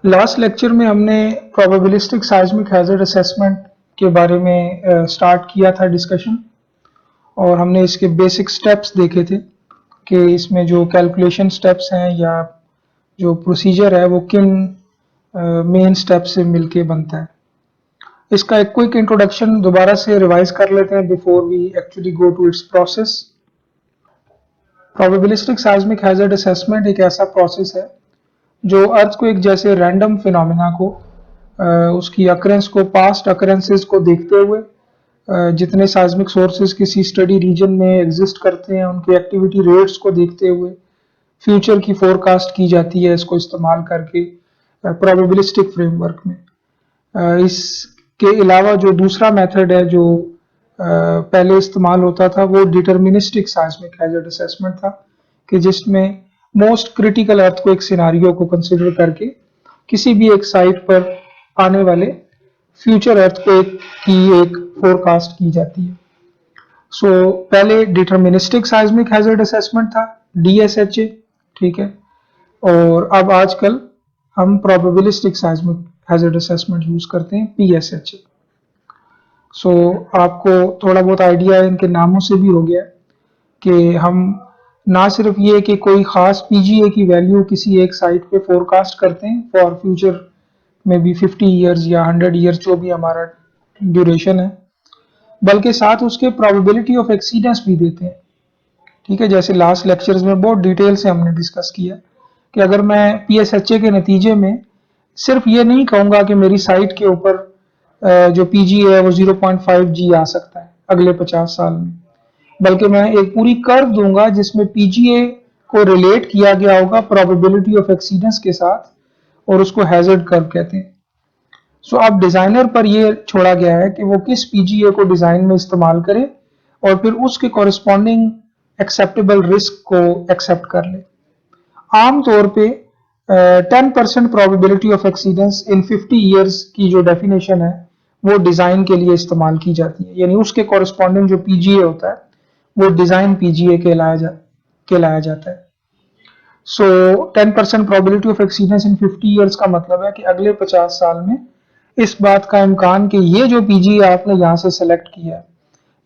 Last lecture में हमने probabilistic seismic hazard assessment के बारे में स्टार्ट किया था डिस्कशन, और हमने इसके बेसिक स्टेप्स देखे थे कि इसमें जो कैलकुलेशन स्टेप्स हैं या जो प्रोसीजर है वो किन मेन स्टेप से मिलके बनता है। इसका एक क्विक इंट्रोडक्शन दोबारा से रिवाइज कर लेते हैं before we actually go to its process. Probabilistic seismic hazard assessment एक ऐसा प्रोसेस है जो अर्थक्वेक जैसे रैंडम फिनोमेना को उसकी अकरेंस को पास्ट अकरेंसेस को देखते हुए जितने साइस्मिक सोर्सेज किसी स्टडी रीजन में एग्जिस्ट करते हैं उनकी एक्टिविटी रेट्स को देखते हुए फ्यूचर की फोरकास्ट की जाती है इसको इस्तेमाल करके प्रोबेबिलिस्टिक फ्रेमवर्क में। इसके अलावा जो दूसरा मेथड है जो पहले इस्तेमाल होता था वो डिटर्मिनिस्टिक साइस्मिक हैजर्ड असेसमेंट था कि जिसमें मोस्ट क्रिटिकल अर्थक्वेक सिनारियो को कंसिडर करके किसी भी एक साइट पर आने वाले फ्यूचर अर्थक्वेक की एक फोरकास्ट की जाती है। सो पहले डिटर्मिनिस्टिक साइस्मिक हैजर्ड असेसमेंट था DSHA, ठीक है, और अब आजकल हम probabilistic seismic hazard assessment use करते हैं PSHA। सो आपको थोड़ा बहुत आइडिया इनके नामों से भी हो गया कि हम ना सिर्फ ये कि कोई खास PGA की वैल्यू किसी एक साइट पे फोरकास्ट करते हैं फॉर फ्यूचर में भी 50 ईयर्स या 100 ईयर्स जो भी हमारा ड्यूरेशन है, बल्कि साथ उसके प्रोबेबिलिटी ऑफ एक्सीडेंस भी देते हैं। ठीक है, जैसे लास्ट लेक्चर्स में बहुत डिटेल से हमने डिस्कस किया कि अगर मैं PSHA के नतीजे में सिर्फ ये नहीं कहूँगा कि मेरी साइट के ऊपर जो PGA है वो 0.5 G आ सकता है अगले 50 साल में, बल्कि मैं एक पूरी कर्व दूंगा जिसमें PGA को रिलेट किया गया होगा प्रोबेबिलिटी ऑफ एक्सीडेंस के साथ, और उसको हैजर्ड कर्व कहते हैं। सो अब डिजाइनर पर यह छोड़ा गया है कि वो किस PGA को डिजाइन में इस्तेमाल करे और फिर उसके कॉरेस्पॉन्डिंग एक्सेप्टेबल रिस्क को एक्सेप्ट कर ले। आमतौर पे 10% probability of exceedance in 50 years की जो डेफिनेशन है वो डिजाइन के लिए इस्तेमाल की जाती है, यानी उसके कॉरेस्पॉन्डिंग जो PGA होता है वो डिजाइन PGA कहलाया जाता है। सो 10% probability of exceedance in 50 years का मतलब है कि अगले 50 साल में इस बात का इम्कान कि ये जो PGA आपने यहाँ से सेलेक्ट किया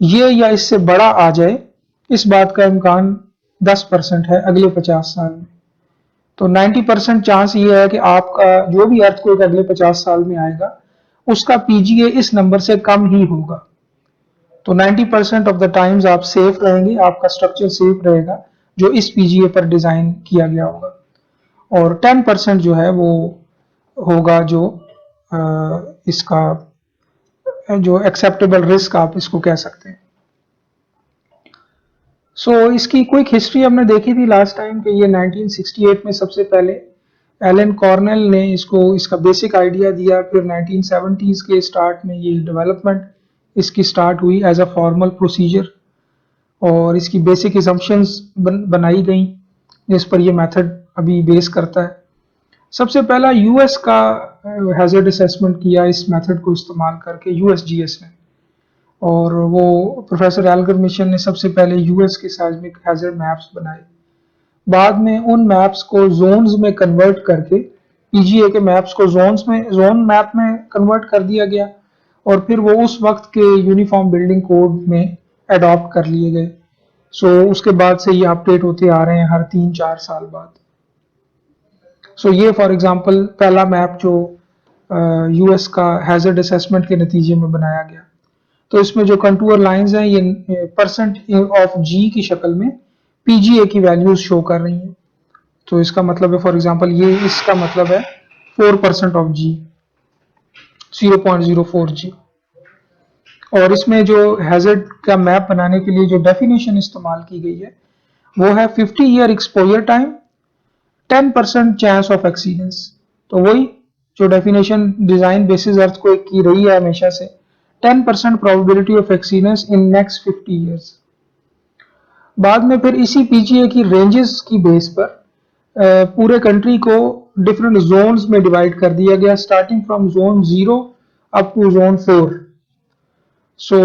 ये या इससे बड़ा आ जाए, इस बात का इम्कान 10% है अगले 50 साल में। तो 90% चांस ये है कि आपका जो भी अर्थक्वेक अगले 50 साल में आएगा उसका PGA इस नंबर से कम ही होगा। तो 90% ऑफ द टाइम्स आप सेफ रहेंगे, आपका स्ट्रक्चर सेफ रहेगा जो इस PGA पर डिजाइन किया गया होगा, और 10% जो है वो होगा जो इसका जो एक्सेप्टेबल रिस्क आप इसको कह सकते हैं। सो इसकी क्विक हिस्ट्री हमने देखी थी लास्ट टाइम कि ये 1968 में सबसे पहले एलन कॉर्नेल ने इसका बेसिक आइडिया दिया, फिर 1970s के स्टार्ट में ये डेवलपमेंट इसकी स्टार्ट हुई एज अ फॉर्मल प्रोसीजर, और इसकी बेसिक असम्पशंस बनाई गई जिस पर ये मेथड अभी बेस करता है। सबसे पहला US का हैजर्ड असेसमेंट किया इस मेथड को इस्तेमाल करके USGS ने, और वो प्रोफेसर एल्गर मिशन ने सबसे पहले US के साइस्मिक हैजर्ड मैप्स बनाए। बाद में उन मैप्स को जोन्स में कन्वर्ट करके PGA के मैप्स को जोन मैप में कन्वर्ट कर दिया गया, और फिर वो उस वक्त के यूनिफॉर्म बिल्डिंग कोड में अडॉप्ट कर लिए गए। सो उसके बाद से ये अपडेट होते आ रहे हैं हर 3-4 साल बाद। सो ये फॉर एग्जांपल पहला मैप जो US का हैजर्ड असेसमेंट के नतीजे में बनाया गया। तो इसमें जो कंटूर लाइंस हैं ये परसेंट ऑफ G की शक्ल में PGA की वैल्यूज शो कर रही हैं। तो इसका मतलब है फॉर एग्जांपल ये इसका मतलब है 4% ऑफ G, 0.04 G। और इसमें जो हैजर्ड का मैप बनाने के लिए जो डेफिनेशन इस्तेमाल की गई है वो है 50 year exposure time, 10% chance of exceedance. तो वही जो डेफिनेशन डिजाइन बेसिस अर्थक्वेक की रही है हमेशा से, 10% probability of exceedance in next 50 years. बाद में फिर इसी PGA की रेंजेस की बेस पर पूरे कंट्री को डिफरेंट जोन्स में डिवाइड कर दिया गया, starting from zone 0 up to zone 4। So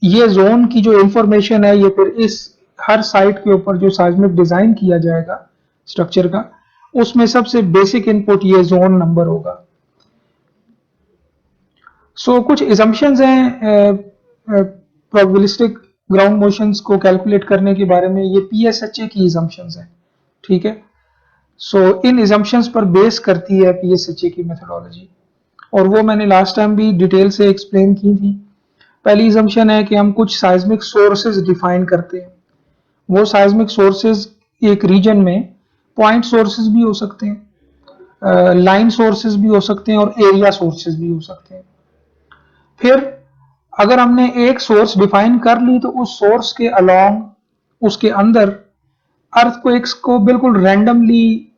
ये जोन की जो इंफॉर्मेशन है ये फिर इस हर साइट के ऊपर जो साइस्मिक डिजाइन किया जाएगा स्ट्रक्चर का उसमें सबसे बेसिक इनपुट ये जोन नंबर होगा। कुछ assumptions हैं प्रोबेबिलिस्टिक ग्राउंड मोशंस को कैलकुलेट करने के बारे में। ये PSHA की assumptions हैं, ठीक है। इन assumptions पर बेस करती है PSHA की मेथोडोलॉजी, और वो मैंने लास्ट टाइम भी डिटेल से एक्सप्लेन की थी। पहली assumption है कि हम कुछ seismic sources डिफाइन करते हैं। वो seismic sources एक रीजन में पॉइंट सोर्सेज भी हो सकते हैं, लाइन सोर्सेज भी हो सकते हैं, और एरिया सोर्सेज भी हो सकते हैं। फिर अगर हमने एक सोर्स डिफाइन कर ली तो उस सोर्स के अलोंग, उसके अंदर अर्थक्वेक्स को बिल्कुल रैंडमली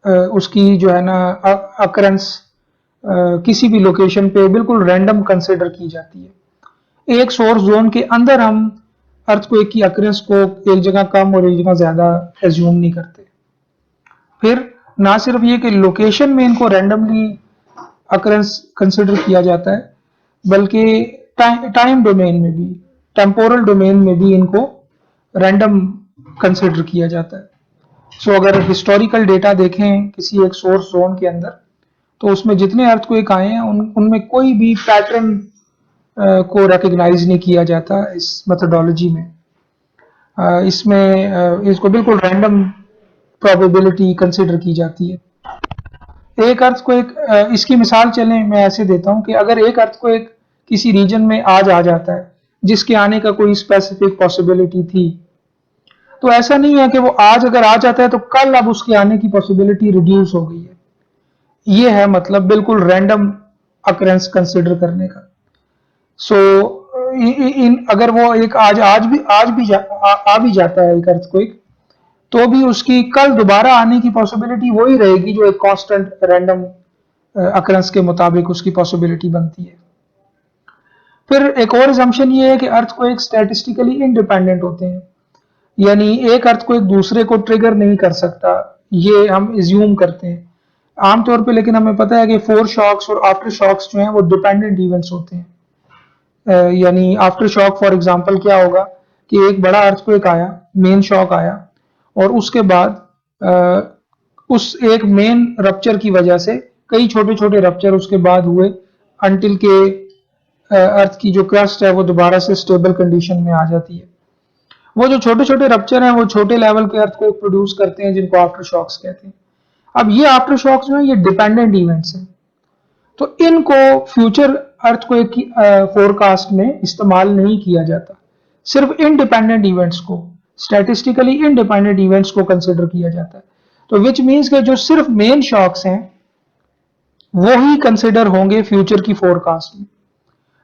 उसकी जो है ना अकरेंस किसी भी लोकेशन पे बिल्कुल रैंडम कंसिडर की जाती है। एक सोर्स जोन के अंदर हम अर्थक्वेक की अकरेंस को एक जगह कम और एक जगह ज्यादा एज्यूम नहीं करते। फिर ना सिर्फ ये कि लोकेशन में इनको रैंडमली अकरेंस कंसिडर किया जाता है, बल्कि टाइम डोमेन में भी, टेम्पोरल डोमेन में भी इनको रैंडम कंसिडर किया जाता है। अगर हिस्टोरिकल डेटा देखें किसी एक सोर्स जोन के अंदर, तो उसमें जितने अर्थक्वेक आए हैं उनमें कोई भी पैटर्न को रिकॉग्नाइज नहीं किया जाता इस मेथोडोलॉजी में। इसमें इसको बिल्कुल रैंडम प्रोबेबिलिटी कंसिडर की जाती है। एक अर्थक्वेक, इसकी मिसाल चलें मैं ऐसे देता हूं कि अगर एक अर्थक्वेक किसी रीजन में आज आ जाता है जिसके आने का कोई स्पेसिफिक पॉसिबिलिटी थी, तो ऐसा नहीं है कि वो आज अगर आ जाता है तो कल अब उसके आने की पॉसिबिलिटी रिड्यूस हो गई है। ये है मतलब बिल्कुल रैंडम अकरेंस कंसिडर करने का। अगर वो एक आ भी जाता है एक अर्थक्वेक, तो भी उसकी कल दोबारा आने की पॉसिबिलिटी वही रहेगी जो एक कांस्टेंट रैंडम अकरेंस के मुताबिक उसकी पॉसिबिलिटी बनती है। फिर एक और assumption ये है कि अर्थक्वेक स्टैटिस्टिकली इंडिपेंडेंट होते हैं, यानी एक अर्थक्वेक दूसरे को ट्रिगर नहीं कर सकता, ये हम एज्यूम करते हैं आमतौर पे। लेकिन हमें पता है कि फोर शॉक्स और आफ्टर शॉक्स जो हैं वो डिपेंडेंट इवेंट्स होते हैं। यानी आफ्टर शॉक फॉर एग्जांपल क्या होगा कि एक बड़ा अर्थक्वेक आया, मेन शॉक आया, और उसके बाद उस एक मेन रप्चर की वजह से कई छोटे छोटे रप्चर उसके बाद हुए, अंटिल के अर्थ की जो क्रस्ट है वो दोबारा से स्टेबल कंडीशन में आ जाती है। वो जो छोटे छोटे रप्चर हैं वो छोटे लेवल के अर्थ को प्रोड्यूस करते हैं, जिनको आफ्टर शॉक्स कहते हैं। अब ये आफ्टर शॉक्स जो है ये डिपेंडेंट इवेंट्स हैं, तो इनको फ्यूचर अर्थक्वेक की फोरकास्ट में इस्तेमाल नहीं किया जाता। सिर्फ इंडिपेंडेंट इवेंट्स को, स्टैटिस्टिकली इंडिपेंडेंट इवेंट्स को कंसिडर किया जाता है। तो विच मीन्स के जो सिर्फ मेन शॉक्स हैं वो ही कंसिडर होंगे फ्यूचर की फोरकास्ट में।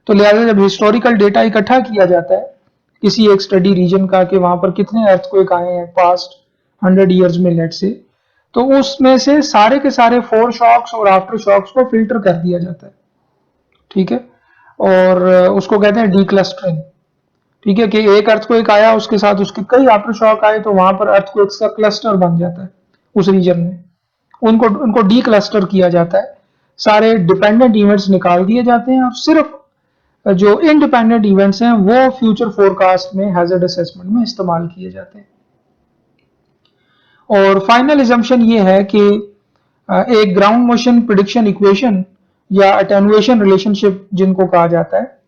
तो लिहाजा जब हिस्टोरिकल डेटा इकट्ठा किया जाता है किसी एक स्टडी रीजन का कि वहां पर कितने अर्थक्वेक आए हैं पास्ट 100 ईयर्स में लेट से, तो उसमें से सारे के सारे फोर शॉक्स और आफ्टर शॉक्स को फिल्टर कर दिया जाता है, ठीक है। और उसको कहते हैं डीक्लस्टरिंग, ठीक है, कि एक अर्थक्वेक आया उसके साथ उसके कई आफ्टर शॉक आए, तो वहां पर अर्थक्वेक्स का क्लस्टर बन जाता है उस रीजन में। उनको डीक्लस्टर किया जाता है, सारे डिपेंडेंट इवेंट्स निकाल दिए जाते हैं, और सिर्फ जो इंडिपेंडेंट इवेंट्स हैं वो फ्यूचर फोरकास्ट में हैजर्ड असेसमेंट में इस्तेमाल किए जाते हैं। और फाइनल assumption ये है कि एक ग्राउंड मोशन प्रिडिक्शन इक्वेशन या अटेनुएशन रिलेशनशिप जिनको कहा जाता है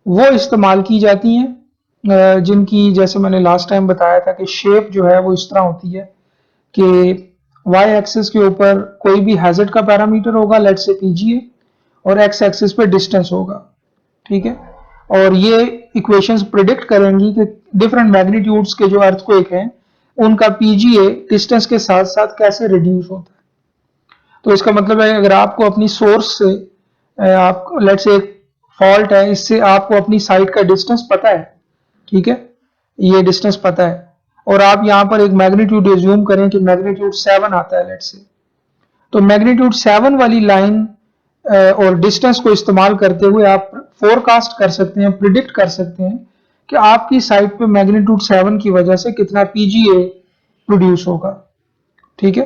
वो इस्तेमाल की जाती हैं, जिनकी जैसे मैंने लास्ट टाइम बताया था कि शेप जो है वो इस तरह होती है कि y एक्सिस के ऊपर कोई भी हैजर्ड का पैरामीटर होगा, लेट्स से PGA, और x एक्सिस पे डिस्टेंस होगा, ठीक है। और ये इक्वेशंस प्रिडिक्ट करेंगी कि डिफरेंट मैग्नीट्यूड्स के जो अर्थक्वेक हैं उनका PGA डिस्टेंस के साथ साथ कैसे रिड्यूस होता है। तो इसका मतलब है अगर आपको अपनी सोर्स से आप लेट्स से एक फॉल्ट है, इससे आपको अपनी साइट का डिस्टेंस पता है, ठीक है, ये डिस्टेंस पता है, और आप यहाँ पर एक मैग्नीट्यूड एज्यूम करें कि मैग्नीट्यूड 7 आता है लेट्स से, तो मैग्नीट्यूड 7 वाली लाइन और डिस्टेंस को इस्तेमाल करते हुए आप फोरकास्ट कर सकते हैं, प्रिडिक्ट कर सकते हैं कि आपकी साइट पे मैग्नीट्यूड 7 की वजह से कितना PGA प्रोड्यूस होगा, ठीक है।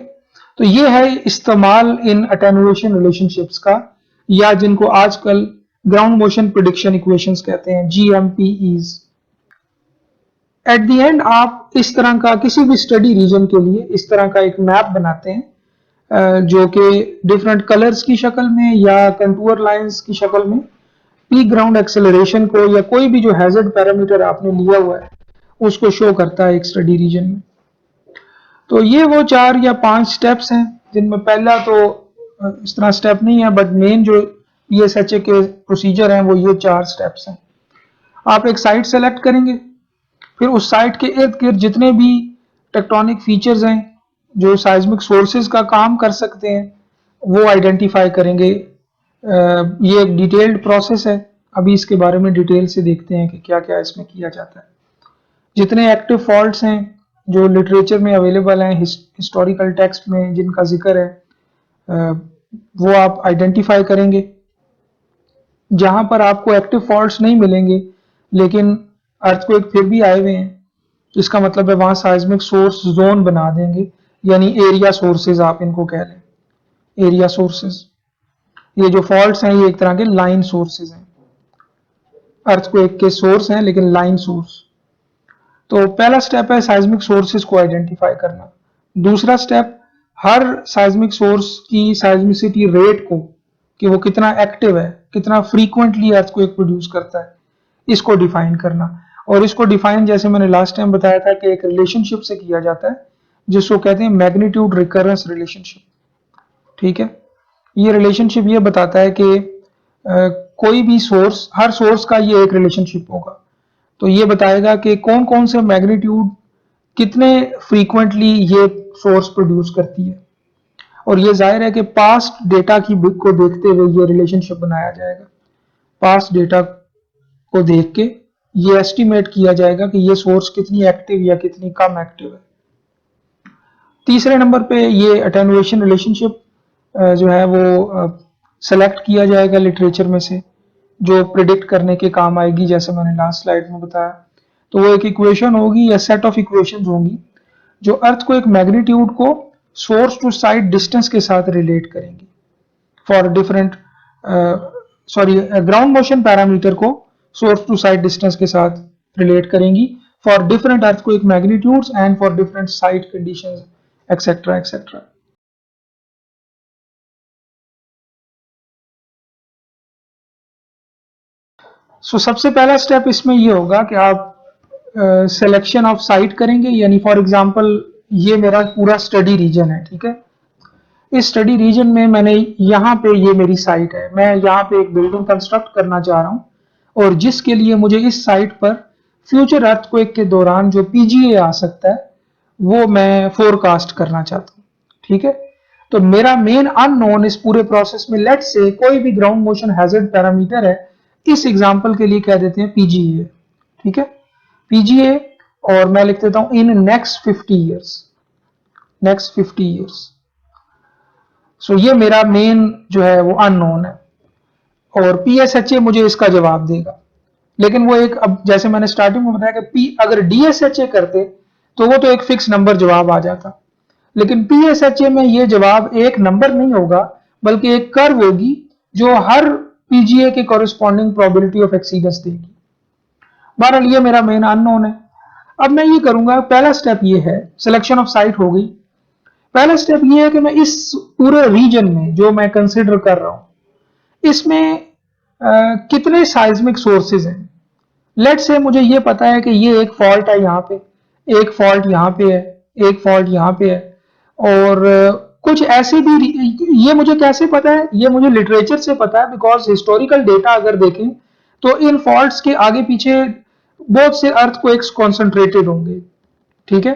तो ये है इस्तेमाल इन अटेनुएशन रिलेशनशिप्स का, या जिनको आजकल ग्राउंड मोशन प्रिडिक्शन इक्वेशंस कहते हैं, GMPEs। एट द एंड आप इस तरह का किसी भी स्टडी रीजन के लिए इस तरह का एक मैप बनाते हैं जो कि डिफरेंट कलर्स की शक्ल में या कंटूर लाइंस की शक्ल में पीक ग्राउंड एक्सेलरेशन को या कोई भी जो हैजर्ड पैरामीटर आपने लिया हुआ है उसको शो करता है एक स्टडी रीजन में। तो ये वो 4 या 5 स्टेप्स हैं जिनमें पहला तो इस तरह स्टेप नहीं है, बट मेन जो पीएसएचए के प्रोसीजर हैं वो ये 4 स्टेप्स हैं। आप एक साइट सेलेक्ट करेंगे, फिर उस साइट के इर्द गिर्द जितने भी टेक्टोनिक फीचर्स हैं जो साइज्मिक सोर्सेज का काम कर सकते हैं वो आइडेंटिफाई करेंगे। ये एक डिटेल्ड प्रोसेस है, अभी इसके बारे में डिटेल से देखते हैं कि क्या क्या इसमें किया जाता है। जितने एक्टिव फॉल्ट्स हैं जो लिटरेचर में अवेलेबल हैं, हिस्टोरिकल टेक्स्ट में जिनका जिक्र है, वो आप आइडेंटिफाई करेंगे। जहां पर आपको एक्टिव फॉल्ट्स नहीं मिलेंगे लेकिन अर्थक्वेक फिर भी आए हुए हैं, इसका मतलब है वहां साइज्मिक सोर्स जोन बना देंगे, यानी एरिया सोर्सेज आप इनको कह लें। एरिया सोर्सेज, ये जो फॉल्ट्स हैं ये एक तरह के लाइन सोर्सेज हैं, अर्थक्वेक के सोर्स हैं लेकिन लाइन सोर्स। तो पहला स्टेप है साइज्मिक सोर्सेज को आइडेंटिफाई करना। दूसरा स्टेप, हर साइज्मिक सोर्स की साइज्मिसिटी रेट को, कि वो कितना एक्टिव है, कितना फ्रीक्वेंटली अर्थक्वेक प्रोड्यूस करता है, इसको डिफाइन करना। और इसको डिफाइन जैसे मैंने लास्ट टाइम बताया था कि एक रिलेशनशिप से किया जाता है जिसको कहते हैं मैग्नीट्यूड रिकरेंस रिलेशनशिप। ठीक है, ये रिलेशनशिप ये बताता है कि कोई भी सोर्स, हर सोर्स का ये एक रिलेशनशिप होगा, तो ये बताएगा कि कौन कौन से मैग्नीट्यूड कितने फ्रीक्वेंटली ये सोर्स प्रोड्यूस करती है। और ये जाहिर है कि पास्ट डेटा की बुक को देखते हुए ये रिलेशनशिप बनाया जाएगा। पास्ट डेटा को देख के ये एस्टिमेट किया जाएगा कि ये सोर्स कितनी एक्टिव या कितनी कम एक्टिव है। तीसरे नंबर पे ये अटेनुएशन रिलेशनशिप जो है वो सेलेक्ट किया जाएगा लिटरेचर में से, जो प्रिडिक्ट करने के काम आएगी, जैसे मैंने लास्ट स्लाइड में बताया। तो वो एक इक्वेशन होगी या सेट ऑफ इक्वेशंस होंगी जो अर्थ को एक मैग्नीट्यूड को सोर्स टू साइट डिस्टेंस के साथ रिलेट करेंगी for different ground motion parameter को सोर्स टू साइट डिस्टेंस के साथ रिलेट करेंगी for different earthquake magnitudes and for different site conditions etcetera etcetera. So सबसे पहला स्टेप इसमें ये होगा कि आप सिलेक्शन ऑफ साइट करेंगे, यानी फॉर एग्जांपल ये मेरा पूरा स्टडी रीजन है। ठीक है, इस स्टडी रीजन में मैंने यहाँ पे, ये मेरी साइट है, मैं यहाँ पे एक बिल्डिंग कंस्ट्रक्ट करना चाह रहा हूँ और जिसके लिए मुझे इस साइट पर फ्यूचर अर्थक्वेक के दौरान जो पीजीए आ सकता है वो मैं फोरकास्ट करना चाहता हूँ। ठीक है, तो मेरा मेन अननोन इस पूरे प्रोसेस में, लेट से कोई भी ग्राउंड मोशन हैजर्ड पैरामीटर है, इस एग्जांपल के लिए कह देते हैं पीजीए। ठीक है, पीजीए, और मैं लिख देता हूं in next 50 years, next 50 years. So ये मेरा मेन जो है वो अननोन है और पीएसएचए मुझे इसका जवाब देगा। लेकिन वो एक, अब जैसे मैंने स्टार्टिंग में बताया कि अगर डीएसएचए करते तो वो तो एक फिक्स नंबर जवाब आ जाता, लेकिन पीएसएचए में ये जवाब एक नंबर नहीं होगा बल्कि एक कर्व होगी जो हर पीजीए के कॉरेस्पॉन्डिंग प्रोबेबिलिटी ऑफ एक्सीडेंस देगी। बहरहाल ये मेरा मेन अननोन है। अब मैं ये करूंगा, पहला स्टेप ये है, सिलेक्शन ऑफ साइट हो गई। पहला स्टेप ये है कि मैं इस पूरे रीजन में जो मैं कंसिडर कर रहा हूं इसमें कितने साइज्मिक सोर्सेज हैं। लेट से मुझे ये पता है कि ये एक फॉल्ट है यहाँ पे, एक फॉल्ट यहाँ पे है, एक फॉल्ट यहाँ पे है, और कुछ ऐसे भी, ये मुझे कैसे पता है, ये मुझे लिटरेचर से पता है, बिकॉज हिस्टोरिकल डेटा अगर देखें तो इन फॉल्ट्स के आगे पीछे बहुत से अर्थक्वेक्स कॉन्सेंट्रेटेड होंगे। ठीक है,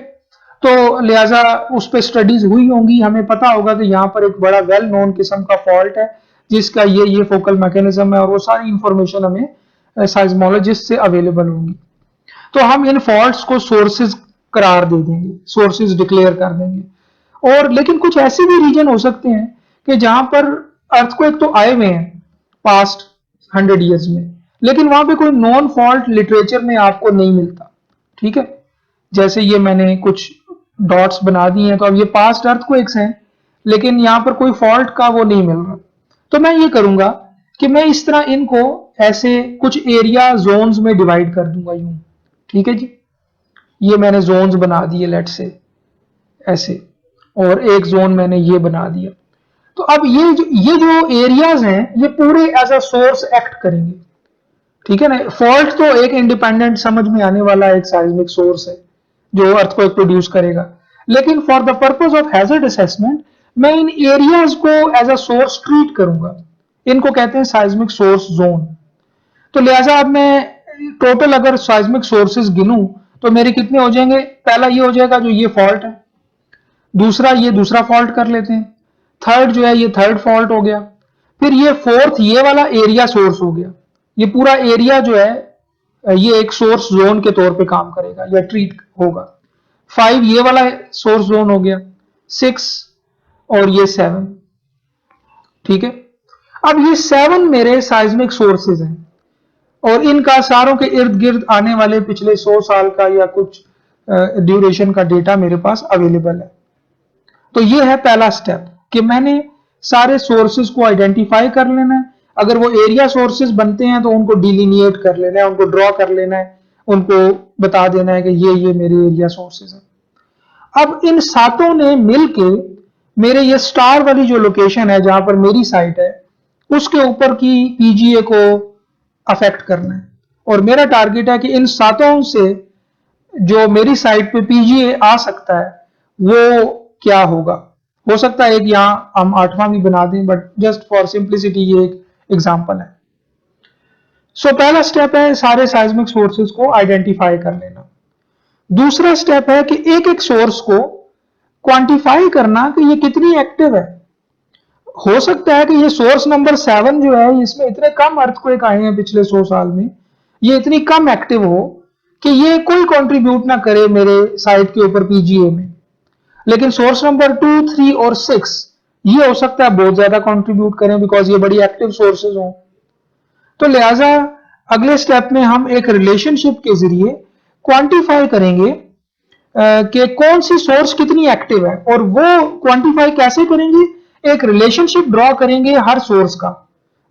तो लिहाजा उस पर स्टडीज हुई होंगी, हमें पता होगा कि यहाँ पर एक बड़ा वेल नोन किस्म का फॉल्ट है जिसका ये फोकल मैकेनिज्म है, और वो सारी इंफॉर्मेशन हमें साइज्मोलॉजिस्ट से अवेलेबल होंगी। तो हम इन फॉल्ट्स को सोर्सेज करार दे देंगे, सोर्सेज डिक्लेयर कर देंगे। और लेकिन कुछ ऐसे भी रीजन हो सकते हैं कि जहां पर अर्थक्वेक तो आए हुए हैं पास्ट 100 ईयर्स में, लेकिन वहां पे कोई नॉन फॉल्ट लिटरेचर में आपको नहीं मिलता। ठीक है, जैसे ये मैंने कुछ डॉट्स बना दिए हैं, तो अब ये पास्ट अर्थक्वेक्स हैं लेकिन यहां पर कोई फॉल्ट का वो नहीं मिल रहा। तो मैं ये करूंगा कि मैं इस तरह इनको ऐसे कुछ एरिया जोन्स में डिवाइड कर दूंगा यूं। ठीक है जी, ये मैंने जोन्स बना दिए लेट से ऐसे, और एक जोन मैंने ये बना दिया। तो अब ये जो एरियाज हैं ये पूरे एज अ सोर्स एक्ट करेंगे, ठीक है ना। फॉल्ट तो एक इंडिपेंडेंट समझ में आने वाला एक साइज्मिक सोर्स है जो अर्थक्वेक प्रोड्यूस करेगा, लेकिन for the purpose of hazard assessment मैं इन एरियाज को एज अ सोर्स ट्रीट करूंगा। इनको कहते हैं साइज्मिक सोर्स जोन। तो लिहाजा अब मैं टोटल अगर साइज्मिक सोर्सेज गिनूं तो मेरे कितने हो जाएंगे? पहला ये हो जाएगा जो ये फॉल्ट है, दूसरा ये दूसरा फॉल्ट कर लेते हैं, थर्ड जो है ये थर्ड फॉल्ट हो गया, फिर ये फोर्थ ये वाला एरिया सोर्स हो गया। ये पूरा एरिया जो है ये एक सोर्स जोन के तौर पे काम करेगा या ट्रीट होगा। 5 ये वाला सोर्स जोन हो गया, 6 और ये 7, ठीक है। अब ये 7 मेरे साइज्मिक सोर्सेज हैं और इनका सारों के इर्द गिर्द आने वाले पिछले 100 साल का या कुछ ड्यूरेशन का डेटा मेरे पास अवेलेबल है। तो ये है पहला स्टेप कि मैंने सारे सोर्सेज को आइडेंटिफाई कर लेना है। अगर वो एरिया सोर्सेज बनते हैं तो उनको डिलिनिएट कर लेना है, उनको ड्रॉ कर लेना है, उनको बता देना है कि ये मेरे एरिया सोर्सेज हैं। अब इन सातों ने मिलके मेरे ये स्टार वाली जो लोकेशन है जहां पर मेरी साइट है उसके ऊपर की पीजीए को अफेक्ट करना है। और मेरा टारगेट है कि इन सातों से जो मेरी साइट पे पीजीए आ सकता है वो क्या होगा। हो सकता है एक यहां हम 8वां भी बना दें, बट जस्ट फॉर सिंप्लिसिटी ये एक एग्जांपल है। सो पहला स्टेप है सारे साइज्मिक सोर्सेज को आइडेंटिफाई कर लेना। दूसरा स्टेप है कि एक एक सोर्स को क्वांटिफाई करना कि ये कितनी एक्टिव है। हो सकता है कि ये सोर्स नंबर 7 जो है इसमें इतने कम अर्थक्वेक आए हैं पिछले 100 साल में, ये इतनी कम एक्टिव हो कि ये कोई कंट्रीब्यूट ना करे मेरे साइट के ऊपर पीजीए में। लेकिन सोर्स नंबर 2, 3 और 6 ये हो सकता है बहुत ज्यादा कंट्रीब्यूट करें बिकॉज ये बड़ी एक्टिव सोर्सेज हों। तो लिहाजा अगले स्टेप में हम एक रिलेशनशिप के जरिए क्वांटिफाई करेंगे कि कौन सी सोर्स कितनी एक्टिव है। और वो क्वांटिफाई कैसे करेंगे? एक रिलेशनशिप ड्रॉ करेंगे हर सोर्स का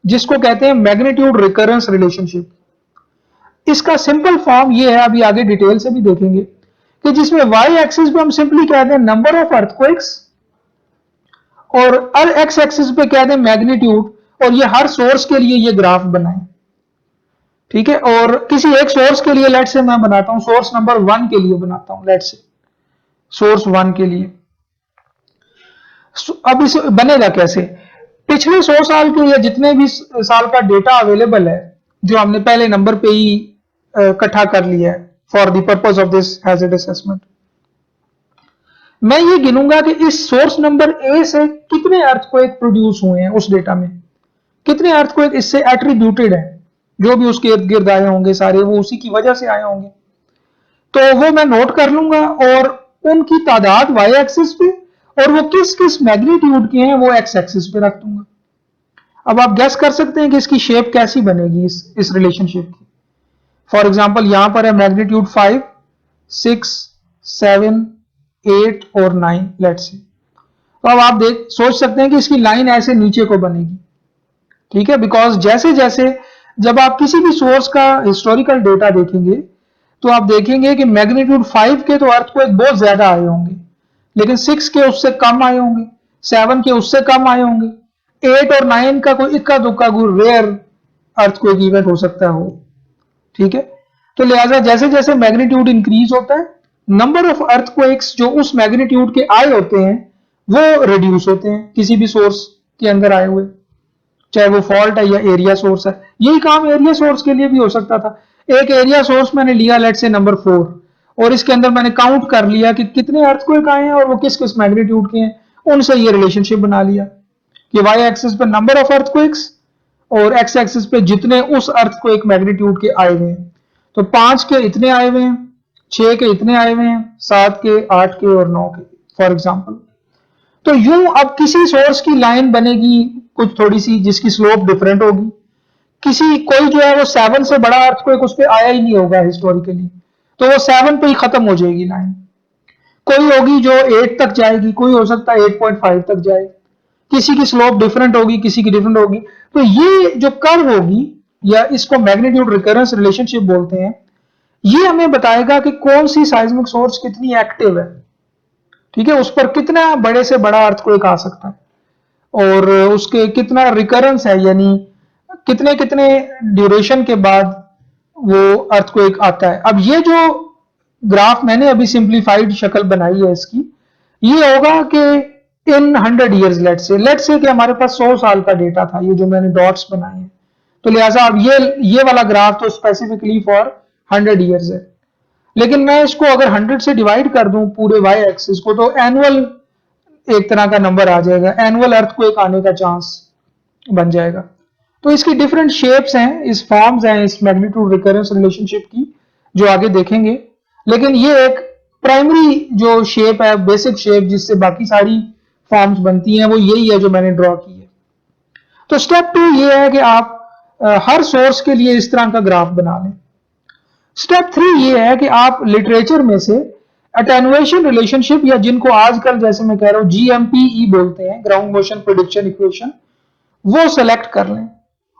जिसको कहते हैं मैग्नीट्यूड रिकरेंस रिलेशनशिप। इसका सिंपल फॉर्म ये है, अभी आगे डिटेल से भी देखेंगे, कि जिसमें वाई एक्सिस पे हम सिंपली कहते हैं नंबर ऑफ अर्थक्वेक्स और एक्स एक्सिस पे कहते हैं मैग्नीट्यूड, और ये हर सोर्स के लिए ये ग्राफ बनाएं, ठीक है। और किसी एक सोर्स के लिए लेट से मैं बनाता हूं, सोर्स नंबर 1 के लिए बनाता हूं, लेट से सोर्स 1 के लिए। अब इस बनेगा कैसे? पिछले 100 साल के या जितने भी साल का डेटा अवेलेबल है जो हमने पहले नंबर पे ही इकट्ठा कर लिया है for the purpose of this hazard assessment, मैं ये गिनूंगा कि इस सोर्स नंबर ए से कितने अर्थक्वेक प्रोड्यूस हुए हैं उस डेटा में, कितने अर्थक्वेक इससे एट्रीब्यूटेड है, जो भी उसके इर्द गिर्द आए होंगे सारे वो उसी की वजह से आए होंगे। तो वो मैं नोट कर लूंगा और उनकी तादाद वाई एक्सिस पे और वो किस किस मैग्नीट्यूड के हैं वो एक्स एक्सिस पे रख दूंगा। अब आप गैस कर सकते हैं कि इसकी शेप कैसी बनेगी इस रिलेशनशिप की। फॉर एग्जाम्पल यहां पर है मैग्नीट्यूड 5, 6, 7, 8 और 9 लेट्स से। तो अब आप सोच सकते हैं कि इसकी लाइन ऐसे नीचे को बनेगी, ठीक है। बिकॉज जैसे जैसे जब आप किसी भी सोर्स का हिस्टोरिकल डेटा देखेंगे तो आप देखेंगे कि मैग्नीट्यूड 5 के तो अर्थक्वेक बहुत ज्यादा आए होंगे, लेकिन 6 के उससे कम आए होंगे, 7 के उससे कम आए होंगे, 8 और 9 का कोई इक्का दुक्का कोई रेयर अर्थक्वेक इवेंट हो सकता हो, ठीक है। तो लिहाजा जैसे जैसे मैग्नीट्यूड इंक्रीज होता है नंबर ऑफ अर्थक्वेक्स जो उस मैग्नीट्यूड के आए होते हैं वो रिड्यूस होते हैं किसी भी सोर्स के अंदर आए हुए, चाहे वो फॉल्ट है या एरिया सोर्स है। यही काम एरिया सोर्स के लिए भी हो सकता था। एक एरिया सोर्स मैंने लिया लेट से नंबर 4 और इसके अंदर मैंने काउंट कर लिया कि कितने अर्थक्वेक आए हैं और वो किस किस मैग्नीट्यूड के हैं, उनसे ये रिलेशनशिप बना लिया कि वाई एक्सिस पे नंबर ऑफ अर्थक्वेक्स और एक्स एक्सिस पे जितने उस अर्थक्वेक मैग्नीट्यूड के आए हुए हैं। तो 5 के इतने आए हुए हैं, 6 के इतने आए हुए हैं, 7 के, 8 के और 9 के फॉर एग्जाम्पल। तो यूं अब किसी सोर्स की लाइन बनेगी कुछ थोड़ी सी जिसकी स्लोप डिफरेंट होगी, किसी कोई जो है वो 7 से बड़ा अर्थक्वेक उस पर आया ही नहीं होगा हिस्टोरिकली, तो वो 7 पे ही खत्म हो जाएगी लाइन। कोई होगी जो 8 तक जाएगी, कोई हो सकता है 8.5 तक जाए, किसी की स्लोप डिफरेंट होगी, किसी की डिफरेंट होगी। तो ये जो कर्व होगी या इसको मैग्नीट्यूड रिकरेंस रिलेशनशिप बोलते हैं, ये हमें बताएगा कि कौन सी साइज्मिक सोर्स कितनी एक्टिव है। ठीक है, उस पर कितना बड़े से बड़ा अर्थक्वेक आ सकता है और उसके कितना रिकरेंस है, यानी कितने कितने ड्यूरेशन के बाद वो अर्थक्वेक आता है। अब ये जो ग्राफ मैंने अभी सिंप्लीफाइड शक्ल बनाई है इसकी, ये होगा कि इन 100 ईयर्स, लेट्स से कि हमारे पास 100 साल का डेटा था, ये जो मैंने डॉट्स बनाए हैं, तो लिहाजा अब ये वाला ग्राफ तो स्पेसिफिकली फॉर 100 ईयर्स है। लेकिन मैं इसको अगर 100 से डिवाइड कर दूं पूरे वाई एक्सिस को, तो एनुअल एक तरह का नंबर आ जाएगा, एनुअल अर्थक्वेक आने का चांस बन जाएगा। तो इसकी डिफरेंट शेप्स हैं, इस फॉर्म्स हैं इस मैग्नीट्यूड रिकरेंस रिलेशनशिप की, जो आगे देखेंगे। लेकिन ये एक प्राइमरी जो शेप है, बेसिक शेप जिससे बाकी सारी फॉर्म्स बनती हैं, वो यही है जो मैंने ड्रॉ की है। तो स्टेप 2 ये है कि आप हर सोर्स के लिए इस तरह का ग्राफ बना लें। स्टेप 3 ये है कि आप लिटरेचर में से अटेनुएशन रिलेशनशिप, या जिनको आजकल जैसे मैं कह रहा हूं जीएमपीई बोलते हैं, ग्राउंड मोशन प्रेडिक्शन इक्वेशन, वो सेलेक्ट कर लें।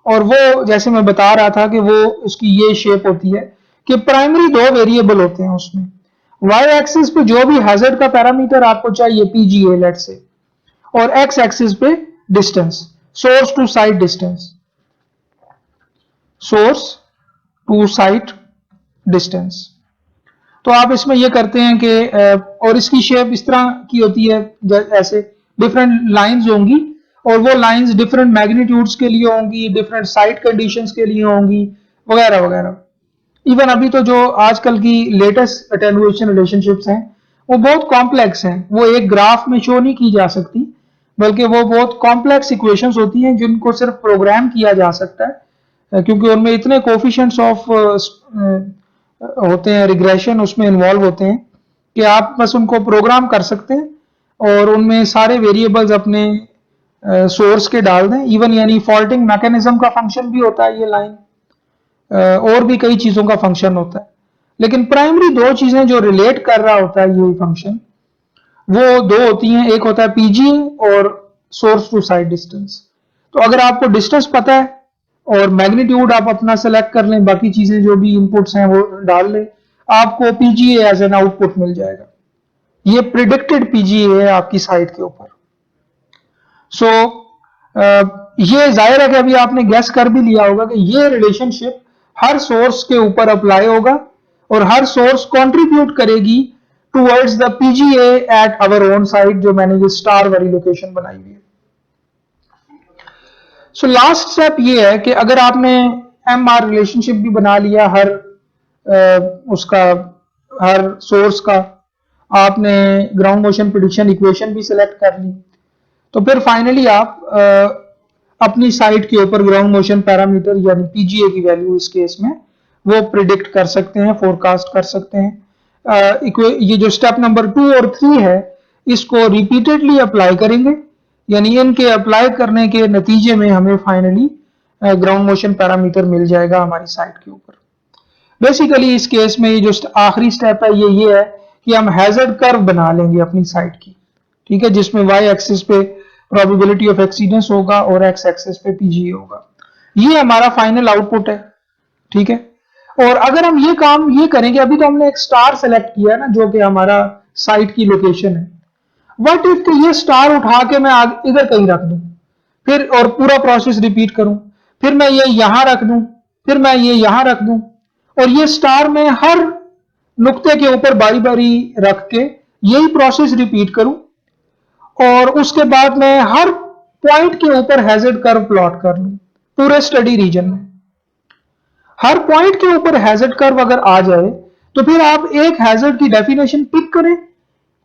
और वो जैसे मैं बता रहा था कि वो उसकी ये शेप होती है कि प्राइमरी दो वेरिएबल होते हैं उसमें। वाई एक्सिस पे जो भी हैजर्ड का पैरामीटर आपको चाहिए, पीजीए लेट से, और एक्स एक्सिस पे distance, source to site distance, source to site distance. तो आप इसमें ये करते हैं कि और इसकी शेप इस तरह की होती है, ऐसे डिफरेंट लाइंस होंगी, और वो लाइंस डिफरेंट मैग्नीट्यूड्स के लिए होंगी, डिफरेंट साइट कंडीशंस के लिए होंगी, वगैरह वगैरह। इवन अभी तो जो आजकल की लेटेस्ट अटेनुएशन रिलेशनशिप्स हैं, वो बहुत कॉम्प्लेक्स हैं, वो एक ग्राफ में शो नहीं की जा सकती, बल्कि वो बहुत कॉम्प्लेक्स इक्वेशंस होती हैं जिनको सिर्फ प्रोग्राम किया जा सकता है, क्योंकि उनमें इतने कोफिशिएंट्स ऑफ होते हैं, रिग्रेशन उसमें इन्वॉल्व होते हैं, कि आप बस उनको प्रोग्राम कर सकते हैं और उनमें सारे वेरिएबल्स अपने सोर्स के डाल दें। इवन यानी फॉल्टिंग मैकेनिज्म का फंक्शन भी होता है ये लाइन, और भी कई चीजों का फंक्शन होता है। लेकिन प्राइमरी दो चीजें जो रिलेट कर रहा होता है ये फंक्शन, वो दो होती हैं, एक होता है पीजीए और सोर्स टू साइट डिस्टेंस। तो अगर आपको डिस्टेंस पता है और मैग्नीट्यूड आप अपना सेलेक्ट कर लें, बाकी चीजें जो भी इनपुट्स हैं वो डाल लें, आपको पीजीए एज एन आउटपुट मिल जाएगा। ये प्रिडिक्टेड पीजीए है आपकी साइट के ऊपर। सो ये जाहिर है कि अभी आपने गैस कर भी लिया होगा कि ये रिलेशनशिप हर सोर्स के ऊपर अप्लाई होगा और हर सोर्स कंट्रीब्यूट करेगी towards the PGA at our own site, जो मैंने ये स्टार वाली लोकेशन बनाई हुई है। सो लास्ट स्टेप ये है कि अगर आपने एम आर रिलेशनशिप भी बना लिया उसका हर सोर्स का, आपने ग्राउंड मोशन प्रेडिक्शन इक्वेशन भी सिलेक्ट कर ली, तो फिर फाइनली आप अपनी साइट के ऊपर ग्राउंड मोशन पैरामीटर यानी पीजीए की वैल्यू इस केस में वो प्रिडिक्ट कर सकते हैं, फोरकास्ट कर सकते हैं। ये जो स्टेप नंबर 2 और 3 है, इसको रिपीटेडली अप्लाई करेंगे, यानी इनके अप्लाई करने के नतीजे में हमें फाइनली ग्राउंड मोशन पैरामीटर मिल जाएगा हमारी साइट के ऊपर। बेसिकली इस केस में ये जो आखिरी स्टेप है ये है कि हम हैजर्ड कर्व बना लेंगे अपनी साइट की, ठीक है, जिसमें वाई एक्सिस पे प्रोबेबिलिटी ऑफ एक्सीडेंस होगा और एक्स एक्सिस पे पीजीए होगा। ये हमारा फाइनल आउटपुट है, ठीक है। और अगर हम ये काम ये करेंगे, अभी तो हमने एक स्टार सेलेक्ट किया है ना, जो कि हमारा साइट की लोकेशन है। व्हाट इफ कि ये स्टार उठा के मैं इधर कहीं रख दूं, फिर और पूरा प्रोसेस रिपीट करूं, फिर मैं ये यहां रख दूं, फिर मैं ये यहां रख दूं, और ये स्टार में हर नुक्ते के ऊपर बारी बारी रख के यही प्रोसेस रिपीट करूं, और उसके बाद मैं हर पॉइंट के ऊपर हैजर्ड कर्व प्लॉट कर लूं पूरे स्टडी रीजन में। हर पॉइंट के ऊपर हैजर्ड कर्व अगर आ जाए, तो फिर आप एक हैजर्ड की डेफिनेशन पिक करें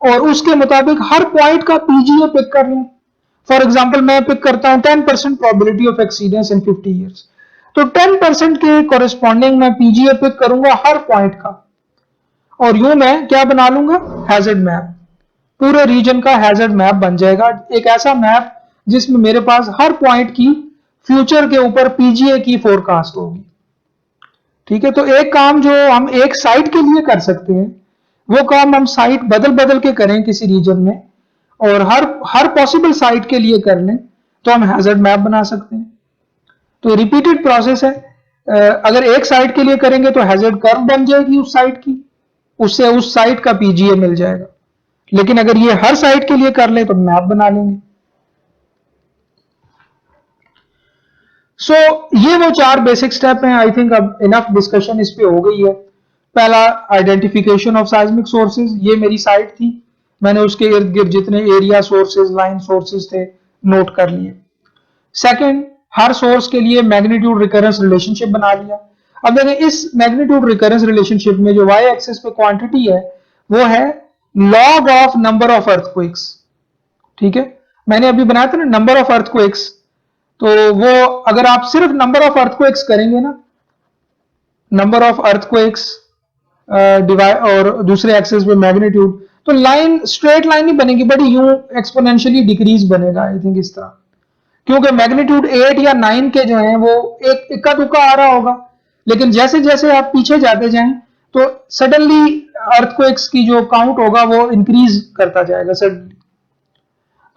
और उसके मुताबिक हर पॉइंट का पीजीए पिक कर लें। फॉर एग्जांपल मैं पिक करता हूं 10% probability of exceedance in 50 years, तो 10% के कोरिस्पॉन्डिंग मैं पीजीए पिक करूंगा हर पॉइंट का, और यूं मैं क्या बना लूंगा, हैजर्ड मैप, पूरे रीजन का हैजर्ड मैप बन जाएगा। एक ऐसा मैप जिसमें मेरे पास हर पॉइंट की फ्यूचर के ऊपर पीजीए की फोरकास्ट होगी, ठीक है। तो एक काम जो हम एक साइट के लिए कर सकते हैं, वो काम हम साइट बदल बदल के करें किसी रीजन में, और हर पॉसिबल साइट के लिए कर लें, तो हम हैजर्ड मैप बना सकते हैं। तो रिपीटेड प्रोसेस है। अगर एक साइट के लिए करेंगे तो हैजर्ड कर्व बन जाएगी उस साइट की, उससे उस साइट का पीजीए मिल जाएगा। लेकिन अगर ये हर साइट के लिए कर ले तो मैप बना लेंगे। सो ये वो 4 बेसिक स्टेप हैं। आई थिंक अब इनफ डिस्कशन इस पे हो गई है। पहला, आइडेंटिफिकेशन ऑफ साइज्मिक सोर्सेज। ये मेरी साइट थी, मैंने उसके इर्द गिर्द जितने एरिया सोर्सेज, लाइन सोर्सेज थे, नोट कर लिए। सेकंड, हर सोर्स के लिए मैग्नीट्यूड रिकरेंस रिलेशनशिप बना लिया। अब देखें, इस मैग्नीट्यूड रिकरेंस रिलेशनशिप में जो वाई एक्सिस पे क्वांटिटी है वो है log of number of earthquakes. ठीक है, मैंने अभी बनाया था ना नंबर ऑफ अर्थक्वेक्स, तो वो अगर आप सिर्फ नंबर ऑफ अर्थक्वेक्स करेंगे ना, नंबर ऑफ अर्थक्वेक्स डिवाइड और दूसरे एक्सेस पे मैग्नीट्यूड, तो लाइन स्ट्रेट लाइन नहीं बनेगी, बट यूं एक्सपोनेंशियली डिक्रीज बनेगा। आई थिंक इस तरह, क्योंकि मैग्नीट्यूड 8 या 9 के जो हैं वो एक इक्का दुक्का आ रहा होगा, लेकिन जैसे जैसे आप पीछे जाते जाएं तो सडनली अर्थक्वेक्स की जो काउंट होगा वो इंक्रीज करता जाएगा सडनली।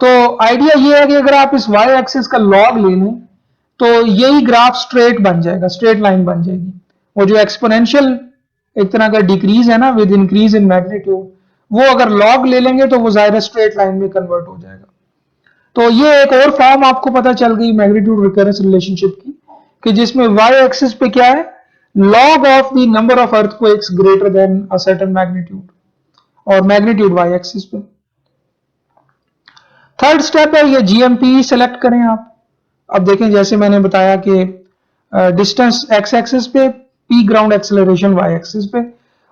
तो आइडिया ये है कि अगर आप इस वाई एक्सिस का लॉग ले लें तो यही ग्राफ स्ट्रेट बन जाएगा, स्ट्रेट लाइन बन जाएगी। वो जो एक्सपोनेंशियल एक तरह का डिक्रीज है ना विद इंक्रीज इन मैग्नीट्यूड, वो अगर लॉग ले लेंगे तो वो ज़ाहिर स्ट्रेट लाइन में कन्वर्ट हो जाएगा। तो ये एक और फॉर्म आपको पता चल गई मैग्नीट्यूड रिकरेंस रिलेशनशिप की, कि जिसमें वाई एक्सिस पे क्या है, log of the number of earthquakes greater than a certain magnitude, और मैग्नीट्यूड वाई एक्सिस पे। थर्ड स्टेप है ये जीएमपी सेलेक्ट करें आप। अब देखें, जैसे मैंने बताया कि डिस्टेंस एक्स एक्सिस पे, peak ground acceleration y axis पे,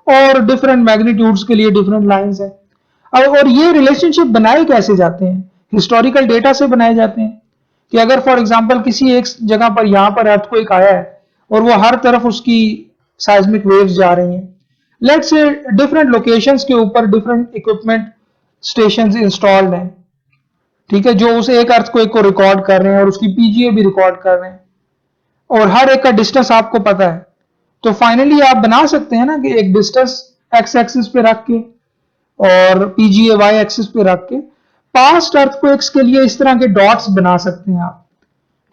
और डिफरेंट मैग्नीट्यूड्स के लिए डिफरेंट लाइंस है। अब और ये रिलेशनशिप बनाए कैसे जाते हैं, हिस्टोरिकल डेटा से बनाए जाते हैं। कि अगर फॉर एग्जांपल किसी एक जगह पर यहां पर अर्थक्वेक आया है और वो हर तरफ उसकी साइज्मिक वेव्स जा रही हैं, लेट्स से डिफरेंट लोकेशंस के ऊपर डिफरेंट इक्विपमेंट स्टेशंस इंस्टॉल्ड हैं, ठीक है, जो उस एक अर्थक्वेक को रिकॉर्ड कर रहे हैं और उसकी पीजीए भी रिकॉर्ड कर रहे हैं, और हर एक का डिस्टेंस आपको पता है। तो फाइनली आप बना सकते हैं ना कि एक डिस्टेंस एक्स एक्सिस पे रख के और पीजीए वाई एक्सिस पे रख के पास्ट अर्थक्वेक्स के लिए इस तरह के डॉट्स बना सकते हैं आप।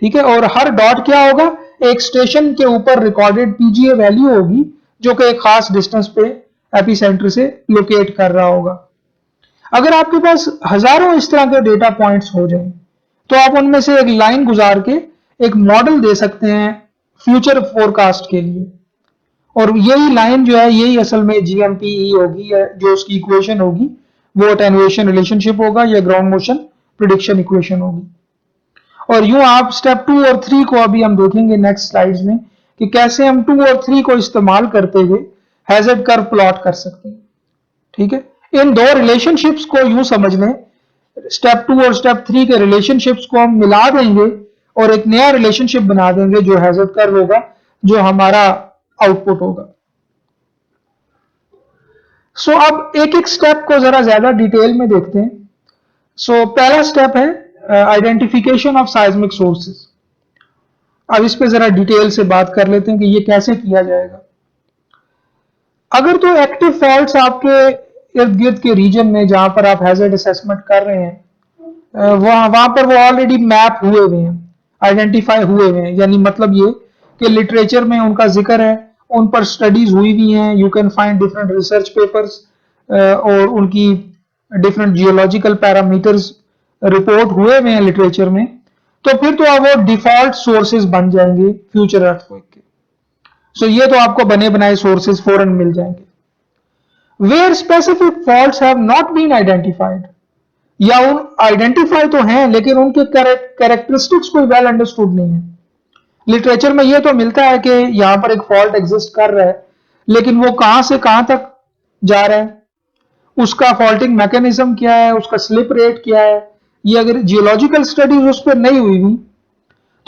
ठीक है, और हर डॉट क्या होगा, एक स्टेशन के ऊपर रिकॉर्डेड पीजीए वैल्यू होगी जो कि एक खास डिस्टेंस पे एपिसेंटर से लोकेट कर रहा होगा। अगर आपके पास हजारों इस तरह के डेटा पॉइंट्स हो जाएं, तो आप उनमें से एक लाइन गुजार के एक मॉडल दे सकते हैं फ्यूचर फोरकास्ट के लिए, और यही लाइन जो है यही असल में जीएमपीई होगी, या जो उसकी इक्वेशन होगी वो अटेन्युएशन रिलेशनशिप होगा या ग्राउंड मोशन प्रिडिक्शन इक्वेशन होगी। और यूं आप स्टेप 2 और 3 को अभी हम देखेंगे नेक्स्ट स्लाइड्स में कि कैसे हम 2 और 3 को इस्तेमाल करते हुए हैज़ार्ड कर्व प्लॉट कर सकते हैं। ठीक है, इन दो रिलेशनशिप्स को यूं समझ लें, स्टेप 2 और स्टेप 3 के रिलेशनशिप्स को हम मिला देंगे और एक नया रिलेशनशिप बना देंगे जो हैज़ार्ड कर्व होगा, जो हमारा आउटपुट होगा। सो अब एक एक स्टेप को जरा ज्यादा डिटेल में देखते हैं। सो पहला स्टेप है आइडेंटिफिकेशन ऑफ साइज्मिक सोर्सेज। अब इस पे जरा डिटेल से बात कर लेते हैं कि ये कैसे किया जाएगा। अगर तो एक्टिव फॉल्ट्स आपके इर्द गिर्द के रीजन में जहां पर आप हैजर्ड असेसमेंट कर रहे हैं, वहां वहां पर वो ऑलरेडी मैप हुए हुए हैं, आइडेंटिफाई हुए हुए हैं, यानी मतलब ये कि लिटरेचर में उनका जिक्र है, उन पर स्टडीज हुई भी हैं, you can find different research papers, और उनकी डिफरेंट जियोलॉजिकल पैरामीटर्स रिपोर्ट हुए हुए हैं लिटरेचर में, तो फिर तो अब वो डिफॉल्ट सोर्सेज बन जाएंगे फ्यूचर अर्थक्वेक के। सो ये तो आपको बने बनाए सोर्सेज फौरन मिल जाएंगे। Where specific faults have not been identified, या उन आइडेंटिफाई तो हैं लेकिन उनके कैरेक्टरिस्टिक्स कोई वेल अंडरस्टूड नहीं है। लिटरेचर में ये तो मिलता है कि यहां पर एक फॉल्ट एग्जिस्ट कर रहा है, लेकिन वो कहां से कहां तक जा रहा है, उसका फॉल्टिंग मैकेनिज्म क्या है, उसका स्लिप रेट क्या है, ये अगर जियोलॉजिकल स्टडीज उस पर नहीं हुई हुई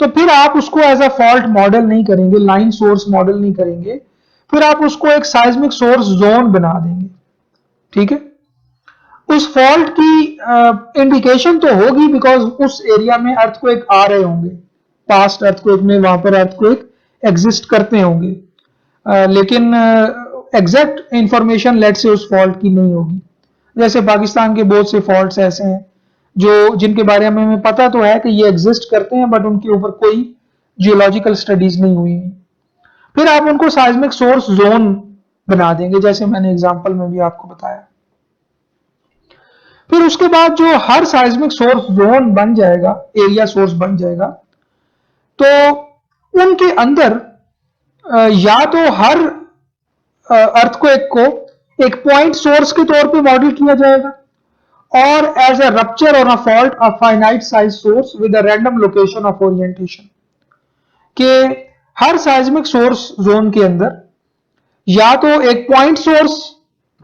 तो फिर आप उसको एज अ फॉल्ट मॉडल नहीं करेंगे, लाइन सोर्स मॉडल नहीं करेंगे, फिर आप उसको एक साइज्मिक सोर्स जोन बना देंगे। ठीक है, उस फॉल्ट की इंडिकेशन तो होगी बिकॉज उस एरिया में अर्थक्वेक आ रहे होंगे, पास्ट अर्थक्वेक में वहां पर अर्थक्वेक एग्जिस्ट करते होंगे, लेकिन एग्जैक्ट इंफॉर्मेशन लेट से उस फॉल्ट की नहीं होगी। जैसे पाकिस्तान के बहुत से फॉल्ट्स ऐसे हैं जो जिनके बारे में हमें पता तो है कि ये एग्जिस्ट करते हैं, बट उनके ऊपर कोई जियोलॉजिकल स्टडीज नहीं हुई है। फिर आप उनको साइज्मिक सोर्स जोन बना देंगे, जैसे मैंने एग्जांपल में भी आपको बताया। फिर उसके बाद जो हर साइज्मिक सोर्स जोन बन जाएगा, एरिया सोर्स बन जाएगा, तो उनके अंदर या तो हर अर्थक्वेक को एक पॉइंट सोर्स के तौर पे मॉडल किया जाएगा, और एज अ रप्चर और a fault a finite size source with a random location of orientation, के हर साइज्मिक सोर्स जोन के अंदर या तो एक पॉइंट सोर्स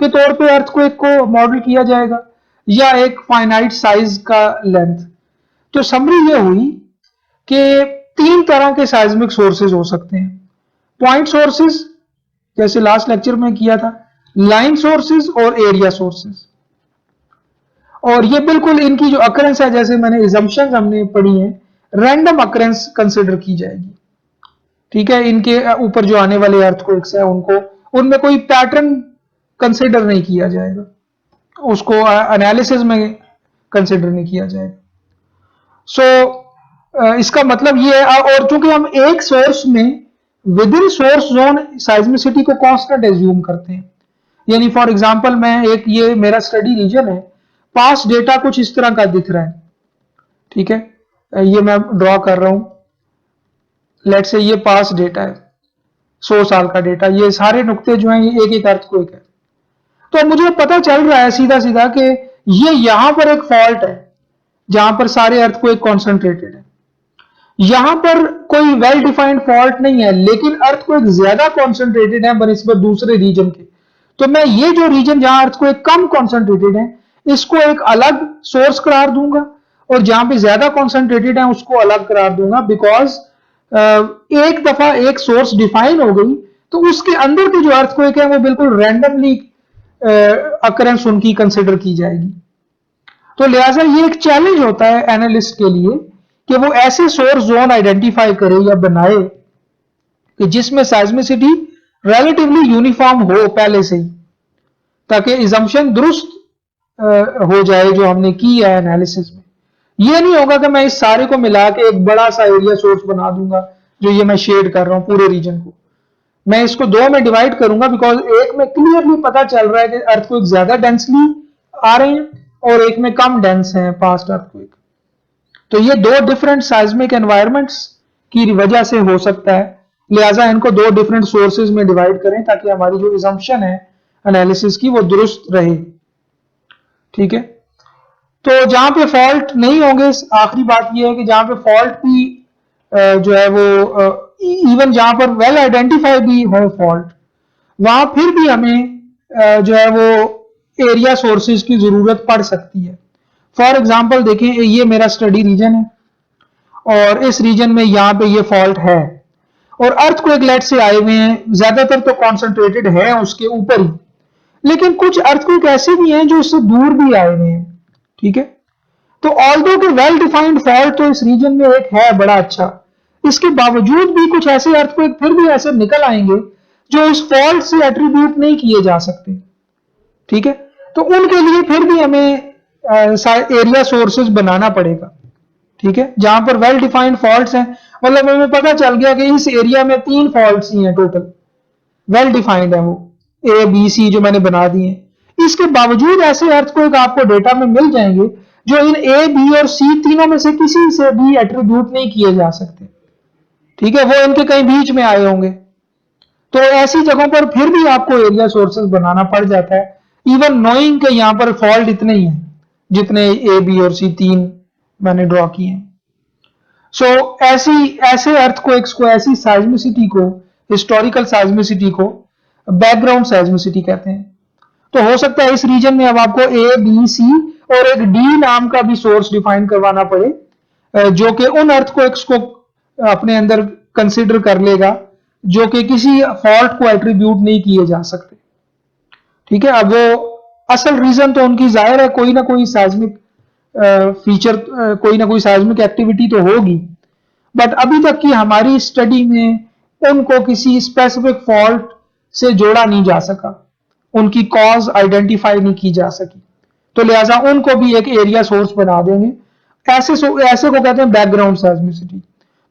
के तौर पे अर्थक्वेक को मॉडल किया जाएगा या एक फाइनाइट साइज का लेंथ। तो समरी ये हुई कि तीन तरह के साइज्मिक सोर्सेज हो सकते हैं। पॉइंट सोर्सेज जैसे लास्ट लेक्चर में किया था, लाइन सोर्सेज और एरिया सोर्सेज। और ये बिल्कुल इनकी जो अकरेंस है, जैसे मैंने इजम्पशंस हमने पढ़ी है, रैंडम अकरेंस कंसिडर की जाएगी। ठीक है, इनके ऊपर जो आने वाले अर्थक्वेक्स है उनको, उनमें कोई पैटर्न कंसिडर नहीं किया जाएगा, उसको एनालिसिस में कंसिडर नहीं किया जाएगा। सो इसका मतलब ये है, और चूंकि हम एक सोर्स में विद इन सोर्स जोन साइज्मिसिटी को कांस्टेंट एज्यूम करते हैं, यानी फॉर एग्जांपल मैं एक, ये मेरा स्टडी रीजन है, पास डेटा कुछ इस तरह का दिख रहा है। ठीक है, ये मैं ड्रॉ कर रहा हूं, लेट से ये पास डेटा है, 100 साल का डेटा, ये सारे नुक्ते जो हैं ये एक एक अर्थक्वेक है। तो मुझे पता चल रहा है सीधा सीधा कि ये यहां पर एक फॉल्ट है जहां पर सारे अर्थक्वेक कॉन्सेंट्रेटेड है। यहां पर कोई वेल डिफाइंड फॉल्ट नहीं है, लेकिन अर्थक्वेक ज्यादा कॉन्सेंट्रेटेड है बनिस्बत दूसरे रीजन के। तो मैं ये जो रीजन जहां अर्थक्वेक कम कॉन्सेंट्रेटेड है, इसको एक अलग सोर्स करार दूंगा, और जहां पे ज्यादा कॉन्सेंट्रेटेड है उसको अलग करार दूंगा, बिकॉज एक दफा एक सोर्स डिफाइन हो गई तो उसके अंदर की जो अर्थक्वेक है वो बिल्कुल रैंडमली अकरेंस उनकी कंसिडर की जाएगी। तो लिहाजा ये एक चैलेंज होता है एनालिस्ट के लिए कि वो ऐसे सोर्स जोन आइडेंटिफाई करे या बनाए कि जिसमें साइज्मिसिटी रिलेटिवली यूनिफॉर्म हो पहले से ही, ताकि इजम्पशन दुरुस्त हो जाए जो हमने की है एनालिसिस में। ये नहीं होगा कि मैं इस सारे को मिला के एक बड़ा सा एरिया सोर्स बना दूंगा, जो ये मैं शेड कर रहा हूं पूरे रीजन को। मैं इसको दो में डिवाइड करूंगा, बिकॉज एक में क्लियरली पता चल रहा है कि अर्थक्वेक ज्यादा डेंसली आ रहे हैं और एक में कम डेंस हैं पास्ट अर्थक्वेक। तो ये दो डिफरेंट साइज्मिक एनवायरमेंट्स की वजह से हो सकता है, लिहाजा इनको दो डिफरेंट सोर्सेज में डिवाइड करें ताकि हमारी जो इजम्पशन है एनालिसिस की वो दुरुस्त रहे। ठीक है, तो जहां पे फॉल्ट नहीं होंगे, आखिरी बात यह है कि जहां पे फॉल्ट भी जो है वो इवन जहां पर वेल आइडेंटिफाई भी हो फॉल्ट, वहां फिर भी हमें जो है वो एरिया सोर्सेज की जरूरत पड़ सकती है। फॉर एग्जांपल देखें, ये मेरा स्टडी रीजन है और इस रीजन में यहां पे ये फॉल्ट है, और अर्थक्वेक लेट से आए हुए हैं, ज्यादातर तो कॉन्सेंट्रेटेड है उसके ऊपर ही, लेकिन कुछ अर्थक्वेक ऐसे भी हैं जो इससे दूर भी आए हुए हैं। ठीक है, तो ऑल्दो के वेल डिफाइंड फॉल्ट तो इस रीजन में एक है बड़ा अच्छा, इसके बावजूद भी कुछ ऐसे अर्थक्वेक फिर भी ऐसे निकल आएंगे जो इस फॉल्ट से एट्रीब्यूट नहीं किए जा सकते। ठीक है, तो उनके लिए फिर भी हमें एरिया सोर्सेज बनाना पड़ेगा। ठीक है, जहां पर वेल डिफाइंड फॉल्ट्स हैं, मतलब हमें पता चल गया कि इस एरिया में 3 फॉल्ट्स ही हैं टोटल, वेल डिफाइंड है वो ए बी सी जो मैंने बना दिए हैं। इसके बावजूद ऐसे अर्थक्वेक आपको डेटा में मिल जाएंगे जो इन ए बी और सी तीनों में से किसी से भी एट्रीब्यूट नहीं किए जा सकते। ठीक है, वो इनके कहीं बीच में आए होंगे। तो ऐसी जगहों पर फिर भी आपको एरिया सोर्सेज बनाना पड़ जाता है, इवन नोइंग के यहां पर फॉल्ट इतने ही हैं जितने ए बी और सी तीन मैंने ड्रॉ किए हैं। सो ऐसे अर्थक्वेक्स को, ऐसी साइज्मिसिटी को, हिस्टोरिकल साइज्मिसिटी को बैकग्राउंड साइज्मिसिटी कहते हैं। तो हो सकता है इस रीजन में अब आपको ए बी सी और एक डी नाम का भी सोर्स डिफाइन करवाना पड़े, जो कि उन अर्थक्वेक्स को अपने अंदर कंसिडर कर लेगा जो कि किसी फॉल्ट को एट्रीब्यूट नहीं किए जा सकते। ठीक है, अब वो असल रीजन तो उनकी जाहिर है कोई ना कोई साइज्मिक फीचर, कोई ना कोई साइज्मिक एक्टिविटी तो होगी, बट अभी तक की हमारी स्टडी में उनको किसी स्पेसिफिक फॉल्ट से जोड़ा नहीं जा सका, उनकी कॉज आइडेंटिफाई नहीं की जा सकी, तो लिहाजा उनको भी एक एरिया सोर्स बना देंगे। ऐसे को कहते हैं बैकग्राउंड साइज्मिसिटी।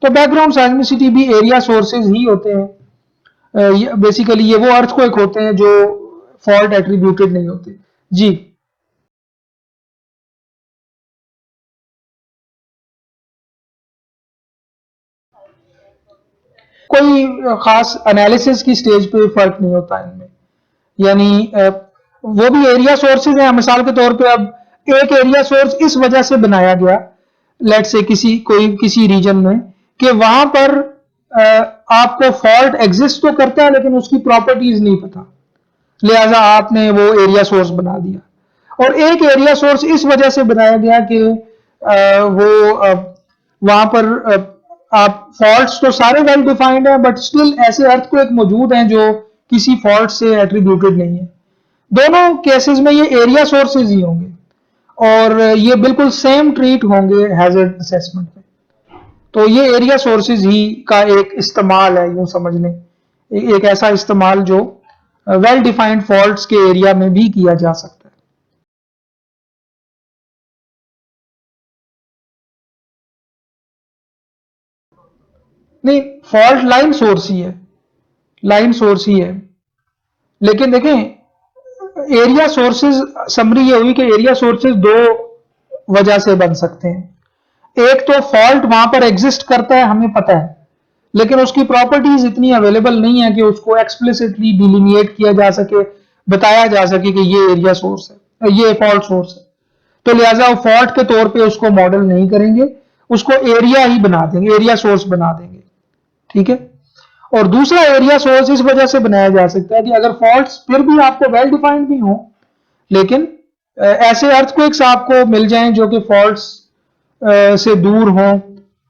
तो बैकग्राउंड साइज्मिसिटी भी एरिया सोर्सेज ही होते हैं, बेसिकली ये वो अर्थक्वेक होते हैं जो फॉल्ट एट्रीब्यूटेड नहीं होते। जी। कोई खास एनालिसिस की स्टेज पे फर्क नहीं होता इनमें। यानी वो भी एरिया सोर्सेज हैं। मिसाल के तौर पे अब एक एरिया सोर्स इस वजह से बनाया गया, लेट से किसी रीजन में, कि वहां पर आपको फॉल्ट एग्जिस्ट तो करता है लेकिन उसकी प्रॉपर्टीज नहीं पता, लिहाजा आपने वो एरिया सोर्स बना दिया। और एक एरिया सोर्स इस वजह से बनाया गया कि वहां पर आप फॉल्ट्स तो सारे वेल डिफाइंड हैं, बट स्टिल ऐसे अर्थक्वेक मौजूद हैं जो किसी फॉल्ट से एट्रीब्यूटेड नहीं है। दोनों केसेस में ये एरिया सोर्सेज ही होंगे और ये बिल्कुल सेम ट्रीट होंगे हैजर्ड असेसमेंट में। तो ये एरिया सोर्सेज ही का एक इस्तेमाल है, यूं समझ लें, एक ऐसा इस्तेमाल जो वेल डिफाइंड फॉल्ट्स के एरिया में भी किया जा सकता है। नहीं, फॉल्ट लाइन सोर्स ही है, लाइन सोर्स ही है। लेकिन देखें, एरिया सोर्सेज, समरी ये हुई कि एरिया सोर्सेज दो वजह से बन सकते हैं। एक तो फॉल्ट वहां पर एग्जिस्ट करता है, हमें पता है, लेकिन उसकी प्रॉपर्टीज इतनी अवेलेबल नहीं है कि उसको एक्सप्लिसिटली डिलिनिएट किया जा सके, बताया जा सके कि ये एरिया सोर्स है, ये फॉल्ट सोर्स है। तो लिहाजा फॉल्ट के तौर पे उसको मॉडल नहीं करेंगे, उसको एरिया ही बना देंगे, एरिया सोर्स बना देंगे। ठीक है। और दूसरा एरिया सोर्स इस वजह से बनाया जा सकता है कि अगर फॉल्ट्स फिर भी आपको वेल डिफाइंड भी हो, लेकिन ऐसे अर्थक्वेक्स आपको मिल जाएं जो कि फॉल्ट्स से दूर हों,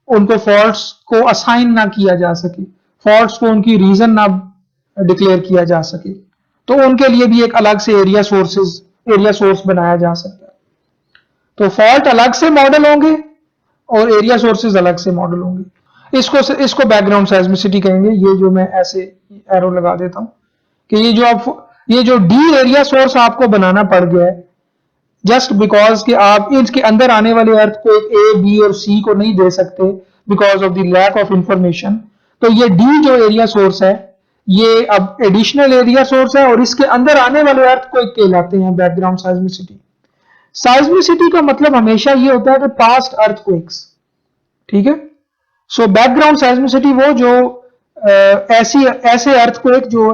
उनको फॉल्ट्स को असाइन ना किया जा सके, फॉल्ट्स को उनकी रीजन ना डिक्लेयर किया जा सके, तो उनके लिए भी एक अलग से एरिया सोर्स बनाया जा सकता है। तो फॉल्ट अलग से मॉडल होंगे और एरिया सोर्सेज अलग से मॉडल होंगे। इसको बैकग्राउंड सेismicity कहेंगे। ये जो मैं ऐसे एरो लगा देता हूं कि ये जो डी एरिया सोर्स आपको बनाना पड़ गया है जस्ट बिकॉज कि आप इसके अंदर आने वाले अर्थ को एक ए, बी और सी को नहीं दे सकते because of the lack of information. तो ये डी जो एरिया सोर्स है, ये अब एडिशनल एरिया सोर्स है और इसके अंदर आने वाले अर्थ को एक कहलाते हैं बैकग्राउंड सेismicity। सेismicity का मतलब हमेशा ये होता है कि पास्ट अर्थक्वेक्स। ठीक है। सो बैकग्राउंड सेismicity वो जो ऐसे अर्थक्वेक जो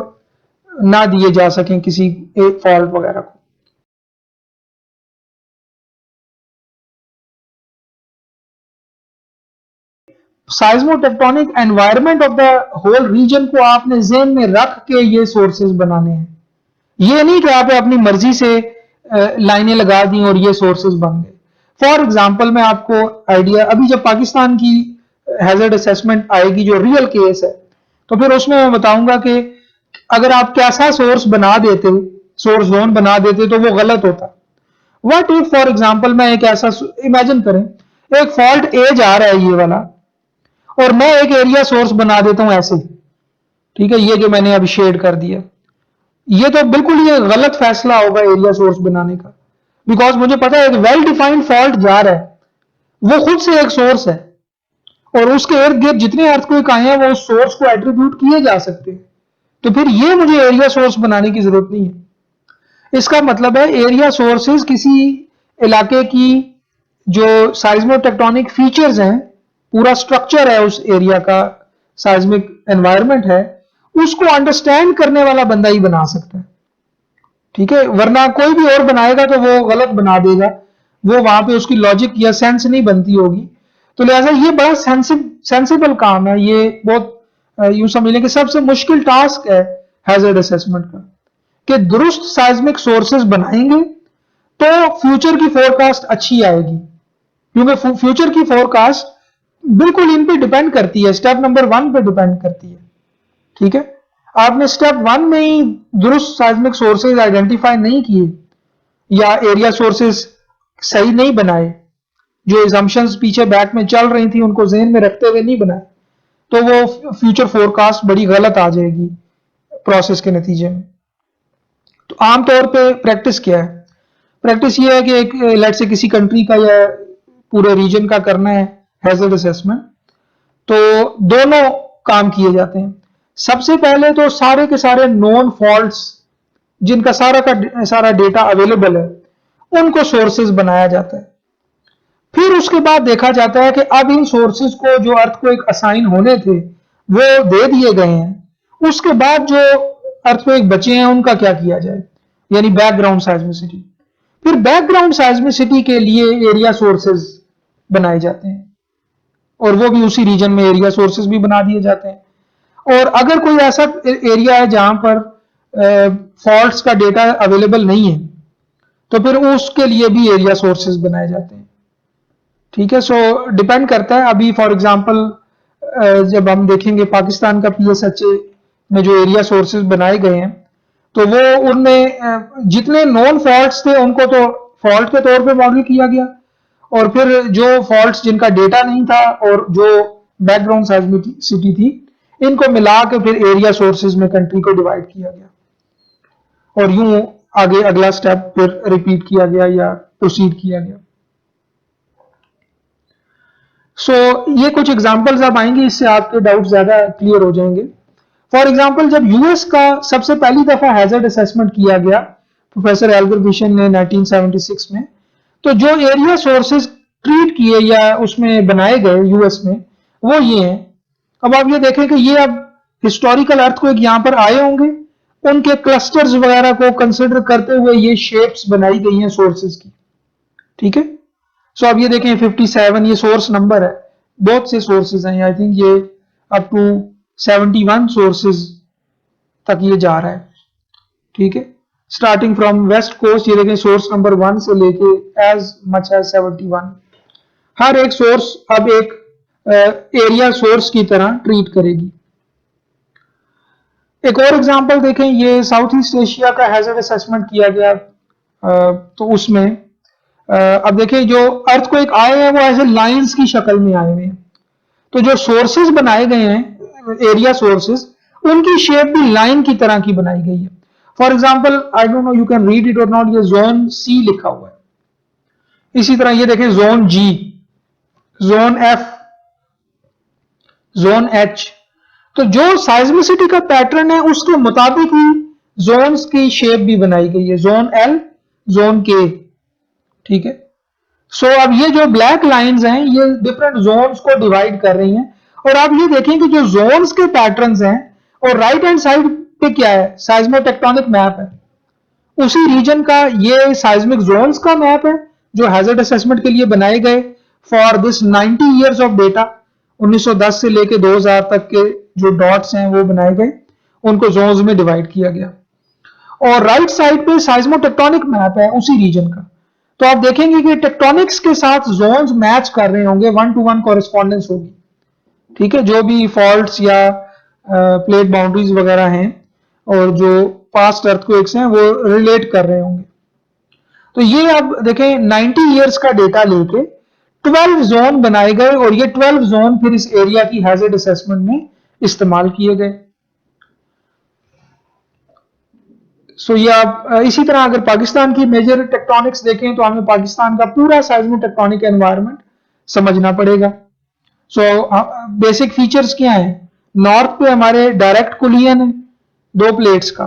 ना दिए जा सकें किसी एक फॉल्ट वगैरह को। Seismotectonic environment of the whole region को आपने ज़हन में रख के ये सोर्सेज बनाने हैं। ये नहीं कि आपने अपनी मर्जी से लाइनें लगा दी और ये सोर्सेज बन गए। फॉर एग्जांपल मैं आपको आइडिया, अभी जब पाकिस्तान की हैजर्ड असेसमेंट आएगी जो रियल केस है, तो फिर उसमें मैं बताऊंगा कि अगर आप कैसा सोर्स बना देते, सोर्स जोन बना देते, तो वो गलत होता। व्हाट इफ फॉर एग्जांपल मैं एक ऐसा, इमेजिन करें एक फॉल्ट ए जा रहा है ये वाला, और मैं एक एरिया सोर्स बना देता हूं ऐसे। ठीक है, ये जो मैंने अभी शेड कर दिया, ये तो बिल्कुल ये गलत फैसला होगा एरिया सोर्स बनाने का, बिकॉज मुझे पता है एक वेल डिफाइंड फॉल्ट जा रहा है, वो खुद से एक सोर्स है और उसके इर्द गिर्द जितने अर्थक्वेक आए हैं वो उस सोर्स को एट्रीब्यूट किए जा सकते हैं। तो फिर ये मुझे एरिया सोर्स बनाने की जरूरत नहीं है। इसका मतलब है एरिया सोर्सेज किसी इलाके की जो साइज्मोटेक्टोनिक फीचर्स हैं, पूरा स्ट्रक्चर है उस एरिया का, साइज्मिक एनवायरनमेंट है, उसको अंडरस्टैंड करने वाला बंदा ही बना सकता है। ठीक है, वरना कोई भी और बनाएगा तो वो गलत बना देगा, वो वहां पे उसकी लॉजिक या सेंस नहीं बनती होगी। तो लिहाजा ये बड़ा सेंसिबल काम है, ये बहुत यूं समझ लें कि सबसे मुश्किल टास्क है हैजर्ड असेसमेंट का, कि दुरुस्त साइज्मिक सोर्सेज बनाएंगे तो फ्यूचर की फोरकास्ट अच्छी आएगी, क्योंकि फ्यूचर की फोरकास्ट बिल्कुल इन पे डिपेंड करती है, स्टेप नंबर 1 पे डिपेंड करती है। ठीक है, आपने स्टेप 1 में ही दुरुस्त साइज्मिक सोर्सेज आइडेंटिफाई नहीं किए या एरिया सोर्सेज सही नहीं बनाए, जो एजम्पशंस पीछे बैक में चल रही थी उनको ज़हन में रखते हुए नहीं बनाए, तो वो फ्यूचर फोरकास्ट बड़ी गलत आ जाएगी प्रोसेस के नतीजे में। तो आमतौर पे प्रैक्टिस क्या है? प्रैक्टिस ये है कि एक लेट से किसी कंट्री का या पूरे रीजन का करना है हैजर्ड असेसमेंट, तो दोनों काम किए जाते हैं। सबसे पहले तो सारे के सारे नॉन फॉल्ट्स जिनका सारा डेटा अवेलेबल है उनको सोर्सेज बनाया जाता है। फिर उसके बाद देखा जाता है कि अब इन सोर्सेज को जो अर्थ को एक असाइन होने थे, वो दे दिए गए हैं। उसके बाद जो अर्थक्वेक बचे हैं उनका क्या किया जाए, यानी बैकग्राउंड साइज्मिसिटी। फिर बैकग्राउंड साइज्मिसिटी के लिए एरिया सोर्सेज बनाए जाते हैं, और वो भी उसी रीजन में एरिया सोर्सेज भी बना दिए जाते हैं। और अगर कोई ऐसा एरिया है जहां पर फॉल्ट्स का डेटा अवेलेबल नहीं है, तो फिर उसके लिए भी एरिया सोर्सेज बनाए जाते हैं। ठीक है, सो डिपेंड करता है। अभी फॉर एग्जांपल जब हम देखेंगे पाकिस्तान का पीएसएचए में जो एरिया सोर्सेज बनाए गए हैं, तो वो उनमें जितने नॉन फॉल्ट्स थे उनको तो फॉल्ट के तौर पे मॉडल किया गया, और फिर जो फॉल्ट्स जिनका डेटा नहीं था और जो बैकग्राउंड साइज्मिसिटी थी, इनको मिला के फिर एरिया सोर्सेज में कंट्री को डिवाइड किया गया, और यूं आगे अगला स्टेप फिर रिपीट किया गया या प्रोसीड किया गया। ये कुछ एग्जांपल्स अब आएंगे, इससे आपके डाउट ज्यादा क्लियर हो जाएंगे। फॉर एग्जांपल, जब यूएस का सबसे पहली दफा हैजर्ड असेसमेंट किया गया प्रोफेसर एल्गर विशन ने 1976 में, तो जो एरिया सोर्सेज ट्रीट किए या उसमें बनाए गए यूएस में, वो ये हैं। अब आप ये देखें कि ये अब हिस्टोरिकल अर्थक्वेक यहां पर आए होंगे, उनके क्लस्टर्स वगैरह को कंसिडर करते हुए ये शेप्स बनाई गई हैं सोर्सेज की। ठीक है, सो अब ये देखें 57 ये सोर्स नंबर है, बहुत से सोर्सेज हैं, आई थिंक ये अप टू 71 सोर्सेज तक ये जा रहा है। ठीक है, स्टार्टिंग फ्रॉम वेस्ट कोस्ट, ये देखें सोर्स नंबर 1 से लेके एज मच एज 71। हर एक सोर्स अब एक एरिया सोर्स की तरह ट्रीट करेगी। एक और एग्जांपल देखें, ये साउथ ईस्ट एशिया का हैजर्ड असेसमेंट किया गया, तो उसमें अब देखिए जो अर्थक्वेक आए हैं वो ऐसे लाइंस की शक्ल में आए हुए हैं, तो जो सोर्सेज बनाए गए हैं एरिया सोर्सेज, उनकी शेप भी लाइन की तरह की बनाई गई है। For example, I don't know you can read it और नॉट, ये जोन सी लिखा हुआ है। इसी तरह ये देखें जोन जी, जोन एफ, जोन एच। तो जो साइज्मिसिटी का पैटर्न है उसके मुताबिक ही जोन्स की शेप भी बनाई गई है, जोन एल, जोन के। ठीक है, सो अब ये जो ब्लैक लाइंस हैं ये डिफरेंट जोन्स को डिवाइड कर रही हैं, और आप ये देखें कि जो जोन्स के पैटर्न्स हैं, और राइट हैंड साइड पे क्या है, साइज्मोटेक्टोनिक मैप है, उसी रीजन का ये साइज्मिक जोन्स का मैप है जो हैजर्ड असेसमेंट के लिए बनाए गए for this 90 years of data. 1910 से लेके 2000 तक के जो डॉट्स हैं वो बनाए गए, उनको जोन्स में डिवाइड किया गया, और राइट साइड पे साइज्मोटेक्टोनिक मैप है उसी रीजन का। तो आप देखेंगे कि टेक्टोनिक्स के साथ जोन्स मैच कर रहे होंगे, 1 to 1 कॉरेस्पॉन्डेंस होगी। ठीक है, जो भी फॉल्ट्स या प्लेट बाउंड्रीज वगैरह हैं और जो पास्ट अर्थक्वेक्स हैं वो रिलेट कर रहे होंगे। तो ये अब देखें 90 इयर्स का डेटा लेके 12 जोन बनाए गए, और ये 12 जोन फिर इस एरिया की हैजर्ड असेसमेंट में इस्तेमाल किए गए। ये आप इसी तरह अगर पाकिस्तान की मेजर टेक्टोनिक्स देखें तो हमें पाकिस्तान का पूरा साइज्मिक टेक्टोनिक एनवायरनमेंट समझना पड़ेगा। बेसिक फीचर्स क्या हैं? नॉर्थ पे हमारे डायरेक्ट कोलियन है 2 प्लेट्स का,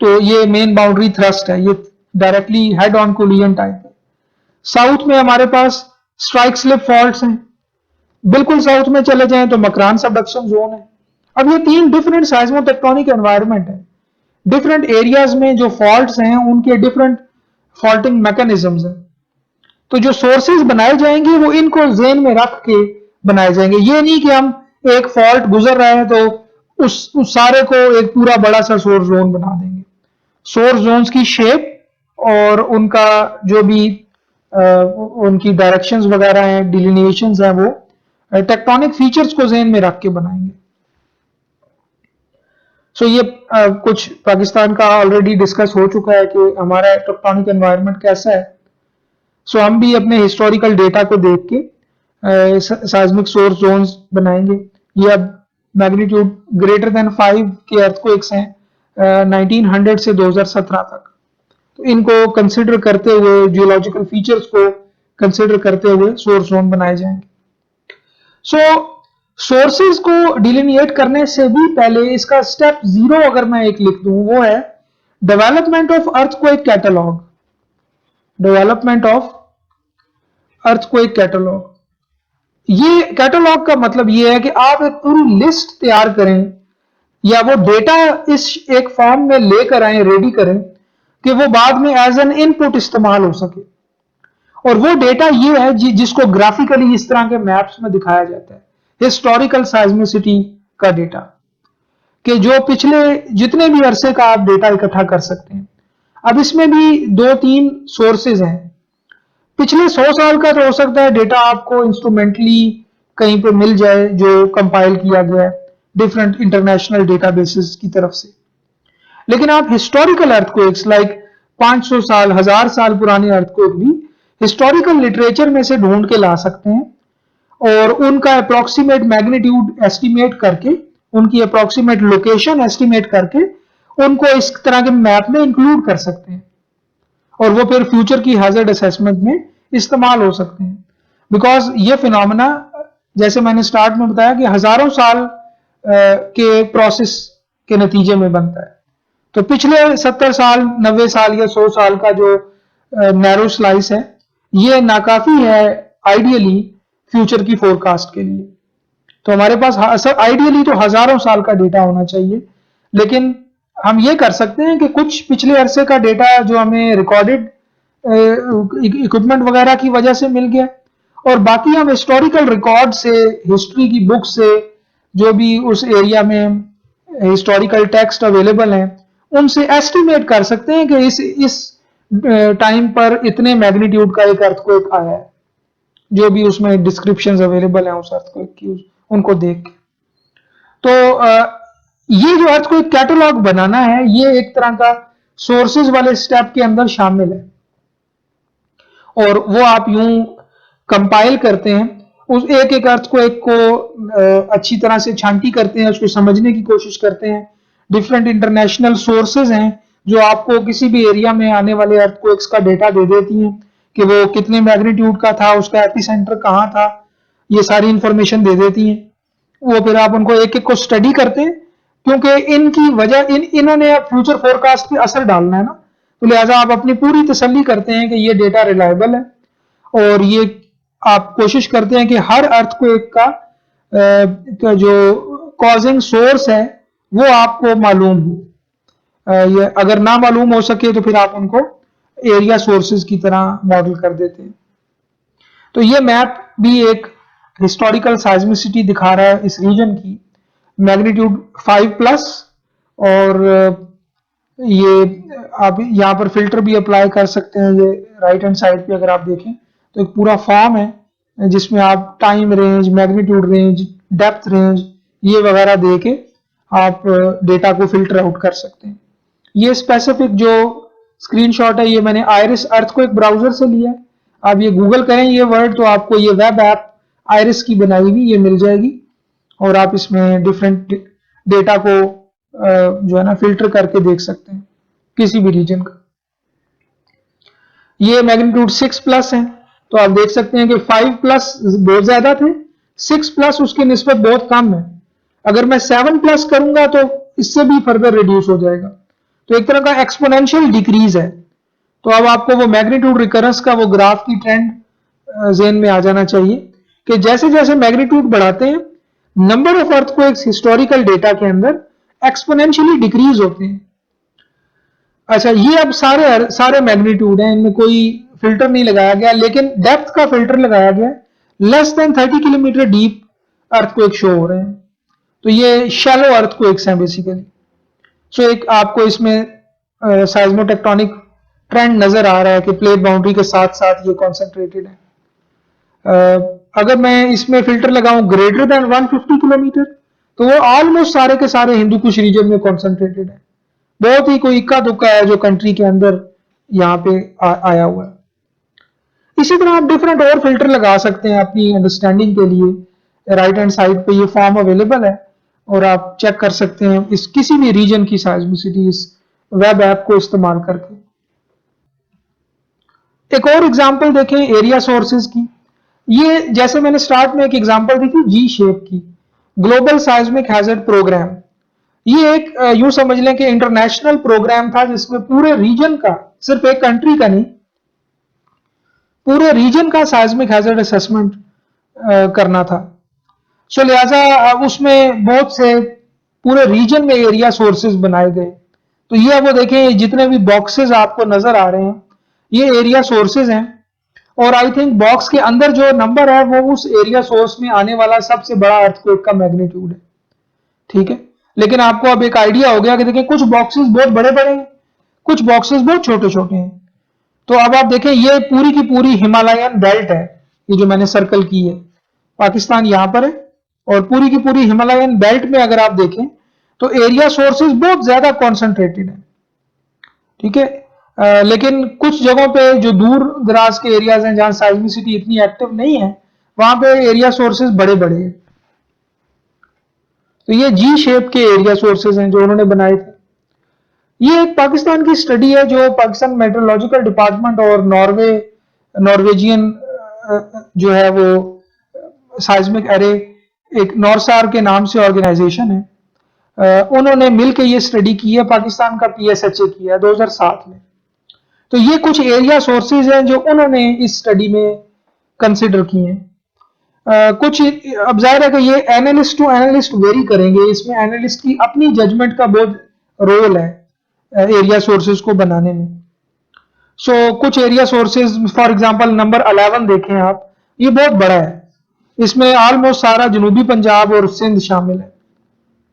तो ये मेन बाउंड्री थ्रस्ट है, ये डायरेक्टली हेड ऑन कोलियन टाइप है। साउथ में हमारे पास स्ट्राइक स्लिप फॉल्ट्स हैं, बिल्कुल साउथ में चले जाएं तो मकरान सबडक्शन जोन है। अब ये 3 डिफरेंट साइज्मोटेक्टोनिक एनवायरनमेंट है, डिफरेंट एरियाज में जो फॉल्ट्स हैं उनके डिफरेंट फॉल्टिंग मैकेनिज्म्स हैं। तो जो सोर्सेज बनाए जाएंगे वो इनको जेन में रख के बनाए जाएंगे। ये नहीं कि हम एक फॉल्ट गुजर रहे हैं तो उस सारे को एक पूरा बड़ा सा सोर्स जोन बना देंगे। सोर्स जोन्स की शेप और उनका जो भी उनकी डायरेक्शंस वगैरह हैं, डिलिनिएशंस हैं, वो टेक्टोनिक फीचर्स को जेन में रख के बनाएंगे। ये कुछ पाकिस्तान का ऑलरेडी डिस्कस हो चुका है कि हमारा टेक्टोनिक एनवायरनमेंट कैसा है। हम भी अपने हिस्टोरिकल डेटा को देख के साइज्मिक सोर्स जोन्स बनाएंगे। ये अब मैग्नीट्यूड ग्रेटर देन 5 के अर्थक्वेक्स हैं 1900 से 2017 तक, तो इनको कंसिडर करते हुए, जियोलॉजिकल फीचर्स को कंसिडर करते हुए सोर्स जोन बनाए जाएंगे। सोर्सेज को डिलिनिएट करने से भी पहले इसका स्टेप 0 अगर मैं एक लिख दूं, वो है development of earthquake catalogue. Development of earthquake catalogue. ये कैटलॉग का मतलब ये है कि आप एक पूरी लिस्ट तैयार करें या वो डेटा इस एक फॉर्म में लेकर आए, रेडी करें कि वो बाद में एज एन इनपुट इस्तेमाल हो सके। और वो डेटा ये है जिसको ग्राफिकली इस तरह के मैप्स में दिखाया जाता है, हिस्टोरिकल साइज्मिसिटी का डेटा, कि जो पिछले जितने भी अरसे का आप डेटा इकट्ठा कर सकते हैं। अब इसमें भी दो तीन सोर्सेज हैं। पिछले 100 साल का तो हो सकता है डेटा आपको इंस्ट्रूमेंटली कहीं पे मिल जाए जो कंपाइल किया गया है डिफरेंट इंटरनेशनल डेटाबेसेस की तरफ से। लेकिन आप हिस्टोरिकल अर्थक्वेक्स लाइक 500 साल 1000 साल पुराने अर्थक्वेक भी हिस्टोरिकल लिटरेचर में से ढूंढ के ला सकते हैं और उनका अप्रोक्सीमेट मैग्नीट्यूड एस्टिमेट करके, उनकी अप्रोक्सीमेट लोकेशन एस्टिमेट करके उनको इस तरह के मैप में इंक्लूड कर सकते हैं और वो फिर फ्यूचर की हैजर्ड असेसमेंट में इस्तेमाल हो सकते हैं। बिकॉज ये फिनोमेना, जैसे मैंने स्टार्ट में बताया कि हजारों साल के प्रोसेस के नतीजे में बनता है। तो पिछले 70 साल 90 साल या 100 साल का जो नैरो स्लाइस है, ये नाकाफी है आइडियली फ्यूचर की फोरकास्ट के लिए। तो हमारे पास आइडियली तो हजारों साल का डेटा होना चाहिए, लेकिन हम ये कर सकते हैं कि कुछ पिछले अरसे का डेटा जो हमें रिकॉर्डेड इक्विपमेंट वगैरह की वजह से मिल गया, और बाकी हम हिस्टोरिकल रिकॉर्ड से, हिस्ट्री की बुक से, जो भी उस एरिया में हिस्टोरिकल टेक्स्ट अवेलेबल हैं, उनसे एस्टिमेट कर सकते हैं कि इस टाइम पर इतने मैग्नीट्यूड का एक अर्थक्वेक आया है, जो भी उसमें डिस्क्रिप्शंस अवेलेबल हैं उस अर्थक्वेक की, उनको देख के। तो ये जो अर्थक्वेक कैटलॉग बनाना है, ये एक तरह का सोर्सेज वाले स्टेप के अंदर शामिल है और वो आप यूं कंपाइल करते हैं, उस एक एक अर्थक्वेक को अच्छी तरह से छांटी करते हैं, उसको समझने की कोशिश करते हैं। डिफरेंट इंटरनेशनल सोर्सेज हैं जो आपको किसी भी एरिया में आने वाले अर्थक्वेक्स का डेटा दे देती हैं कि वो कितने मैग्नीट्यूड का था, उसका एपिसेंटर कहाँ था, ये सारी इंफॉर्मेशन दे देती हैं। वो फिर आप उनको एक एक को स्टडी करते हैं, क्योंकि इनकी वजह इन्होंने फ्यूचर फोरकास्ट पे असर डालना है ना, तो लिहाजा आप अपनी पूरी तसल्ली करते हैं कि ये डेटा रिलायबल है और ये आप कोशिश करते हैं कि हर अर्थक्वेक का जो कॉजिंग सोर्स है वो आपको मालूम हो। ये अगर ना मालूम हो सके तो फिर आप उनको एरिया सोर्सेज की तरह मॉडल कर देते हैं। तो ये मैप भी एक हिस्टोरिकल साइज्मिसिटी दिखा रहा है इस रीजन की, मैग्नीट्यूड 5+, और ये आप यहाँ पर फिल्टर भी अप्लाई कर सकते हैं। ये राइट हैंड साइड पे अगर आप देखें तो एक पूरा फॉर्म है जिसमें आप time range, magnitude range, depth range ये वगैरह दे के आप डेटा को फिल्टर आउट कर सकते हैं। ये स्पेसिफिक जो स्क्रीनशॉट है ये मैंने आयरिस अर्थक्वेक ब्राउजर से लिया है। आप ये गूगल करें ये वर्ड तो आपको ये वेब ऐप आयरिस की बनाई हुई ये मिल जाएगी और आप इसमें डिफरेंट डेटा को जो है ना फिल्टर करके देख सकते हैं किसी भी रीजन का। ये मैग्नीट्यूड 6+ है, तो आप देख सकते हैं कि 5+ बहुत ज्यादा थे, 6+ उसके निस्बत बहुत कम है। अगर मैं 7+ करूंगा तो इससे भी फर्दर रिड्यूस हो जाएगा, तो एक तरह का एक्सपोनेंशियल डिक्रीज है। तो अब आपको वो मैग्नीट्यूड रिकरेंस का वो ग्राफ की ट्रेंड जेन में आ जाना चाहिए कि जैसे जैसे मैग्नीट्यूड बढ़ाते हैं, number of earthquakes historical data के अंदर एक्सपोनेंशियली डिक्रीज होते हैं। अच्छा, ये अब सारे मैग्नीट्यूड हैं, इनमें कोई फिल्टर नहीं लगाया गया, लेकिन डेप्थ का फिल्टर लगाया गया। Less than 30 kilometre deep earthquake show हो रहे हैं, तो ये शैलो अर्थक्वेक्स हैं बेसिकली। सो एक आपको इसमें साइज्मोटेक्टोनिक ट्रेंड नजर आ रहा है कि प्लेट बाउंड्री के साथ साथ ये कॉन्सेंट्रेटेड है। अगर मैं इसमें फिल्टर लगाऊं ग्रेटर देन 150 किलोमीटर, तो वो ऑलमोस्ट सारे के सारे हिंदू कुश रीजन में कॉन्सेंट्रेटेड है। बहुत ही कोई इक्का दुक्का है जो कंट्री के अंदर यहाँ पे आया हुआ है। इसी तरह आप डिफरेंट और फिल्टर लगा सकते हैं अपनी अंडरस्टैंडिंग के लिए। राइट हैंड साइड पे ये फॉर्म अवेलेबल है और आप चेक कर सकते हैं इस किसी भी रीजन की साइज्मिसिटी इस वेब ऐप को इस्तेमाल करके। एक और एग्जांपल देखें एरिया सोर्सेज की। ये जैसे मैंने स्टार्ट में एक एग्जांपल दी थी जी शेप की, ग्लोबल साइज्मिक हैजर्ड प्रोग्राम। ये एक यूं समझ लें कि इंटरनेशनल प्रोग्राम था जिसमें पूरे रीजन का, सिर्फ एक कंट्री का नहीं, पूरे रीजन का साइज्मिक हैजर्ड असेसमेंट करना था। सो लिहाजा उसमें बहुत से पूरे रीजन में एरिया सोर्सेज बनाए गए। तो ये वो देखें, जितने भी बॉक्सेस आपको नजर आ रहे हैं ये एरिया सोर्सेज हैं, और आई थिंक बॉक्स के अंदर जो नंबर है वो उस एरिया सोर्स में आने वाला सबसे बड़ा अर्थक्वेक का मैग्नीट्यूड है। ठीक है, लेकिन आपको अब एक आइडिया हो गया कि देखिए कुछ बॉक्सेस बहुत बड़े बड़े हैं, कुछ बॉक्सेस बहुत छोटे छोटे हैं। तो अब आप देखें ये पूरी की पूरी हिमालयन बेल्ट है, ये जो मैंने सर्कल की है, पाकिस्तान यहां पर है, और पूरी की पूरी हिमालयन बेल्ट में अगर आप देखें तो एरिया सोर्सेज बहुत ज्यादा कॉन्सेंट्रेटेड है। ठीक है, लेकिन कुछ जगहों पे जो दूर दराज के एरियाज हैं जहां साइज्मिसिटी इतनी एक्टिव नहीं है, वहां पे एरिया सोर्सेज बड़े बड़े हैं। तो ये जी शेप के एरिया सोर्सेज हैं जो उन्होंने बनाए थे। ये एक पाकिस्तान की स्टडी है जो पाकिस्तान मेट्रोलॉजिकल डिपार्टमेंट और नॉर्वेजियन जो है वो साइज्मिक एरे, एक नॉरसार के नाम से ऑर्गेनाइजेशन है, उन्होंने मिलकर ये स्टडी की है, पाकिस्तान का पीएसएचए किया है 2007 में। तो ये कुछ एरिया सोर्सेज हैं जो उन्होंने इस स्टडी में कंसिडर किए हैं। कुछ अब जाहिर है कि ये एनालिस्ट टू एनालिस्ट वेरी करेंगे, इसमें एनालिस्ट की अपनी जजमेंट का बहुत रोल है एरिया सोर्सेज को बनाने में। सो कुछ area sources for example number 11 देखें आप, ये बहुत बड़ा है, इसमें ऑलमोस्ट सारा जनूबी पंजाब और सिंध शामिल है।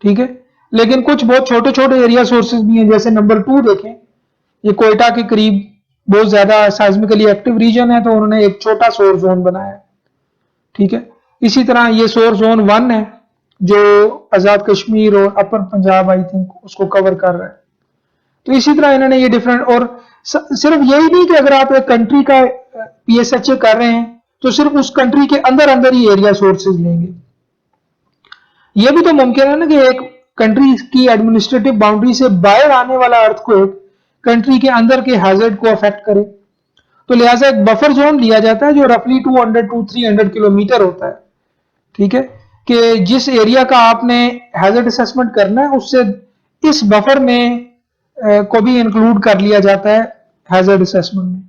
ठीक है, लेकिन कुछ बहुत छोटे छोटे एरिया सोर्सेज भी हैं, जैसे नंबर 2 देखें, ये कोयटा के करीब बहुत ज्यादा साइज्मिकली एक्टिव रीजन है, तो उन्होंने एक छोटा सोर्स जोन बनाया। ठीक है, इसी तरह ये सोर्स जोन 1 है जो आजाद कश्मीर और अपर पंजाब आई थिंक उसको कवर कर रहा है। तो इसी तरह इन्होंने ये डिफरेंट, और सिर्फ यही नहीं कि अगर आप एक कंट्री का पीएसएचए कर रहे हैं तो सिर्फ उस कंट्री के अंदर अंदर ही एरिया सोर्सेज लेंगे। यह भी तो मुमकिन है ना कि एक कंट्री की एडमिनिस्ट्रेटिव बाउंड्री से बाहर आने वाला अर्थक्वेक कंट्री के अंदर के हैजर्ड को अफेक्ट करे। तो लिहाजा एक बफर जोन लिया जाता है जो रफली 200 टू 300 किलोमीटर होता है। ठीक है, कि जिस एरिया का आपने हैजर्ड असेसमेंट करना है उससे इस बफर में को भी इंक्लूड कर लिया जाता है हैजर्ड असेसमेंट में,